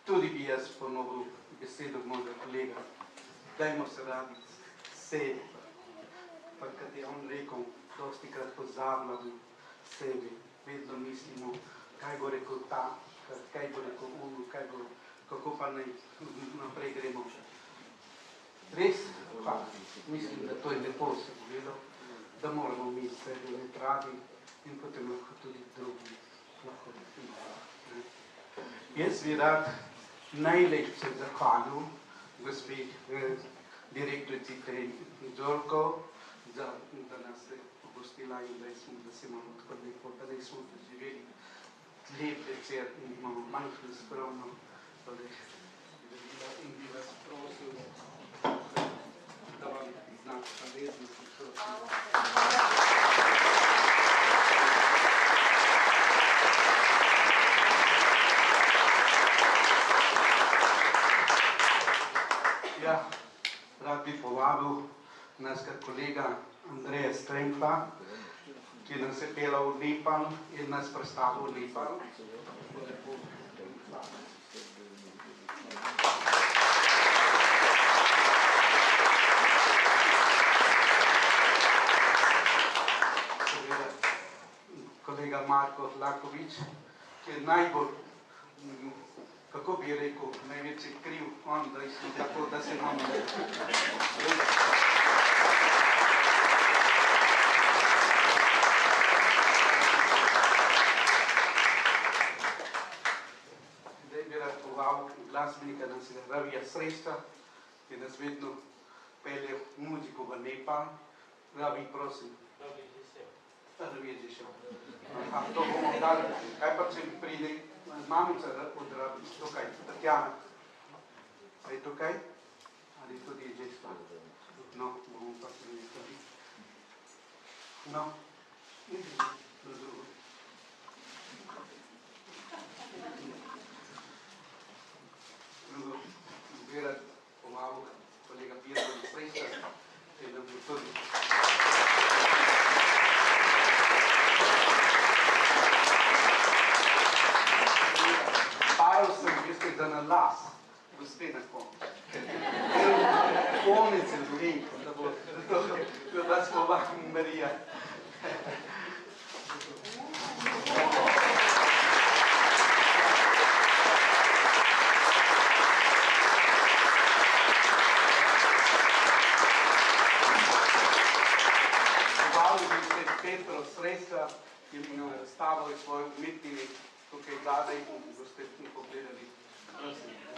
tudi bi jaz ponovil besedo mojega kolega. Dajmo se raditi sebi. Pa kad je on rekel, dosti krat pozabljamo sebi, vedno mislimo, kaj bo rekel ta, kaj bo rekel unu, kako pa naprej gremo. Res, hvala. Mislim, da to je lepo se povedal, da moramo mi sebe imeti radi in potem lahko tudi drugi lahko imamo. Jaz bi rad najlepše zahvalil gospe direktorici Zorko, da nas je pogostila in da se imamo tako lepo, da smo doživeli lep večer in imamo manjšno skromno in bi vas prosil, da vam znak zaveznosti Ja, rad bi povabil našega kolega Andreja Strempla, ki nas je pelal v Nepal in nas predstavil v Nepal. Kolega Marko Lakovič, ki je najbolj, kako bi rekel, največji kriv, on, da smo tako, da se nam Zdaj bi rad povabil glasbenika našega Ravija Sreča, ki nas vedno pelje muziko v Nepal. Ravi, prosim. Ravi je že šel. To bomo dali. Kaj pa če pride mamica od Ravi, tukaj, Tatjana? Je tukaj? Ali tudi je že šla? No, bomo pa pride. No, do drugo. Drugo, bi rad pomagal kolega Pirko Sreča, ki nam je tudi. Paril sem, veste, da na las, gospe na pomnice zvolenko, da bo vas povahim Marija. bi se Petro Sredstva in stavil svoj umetni tukaj zadaj in boste pogledali. Prosim.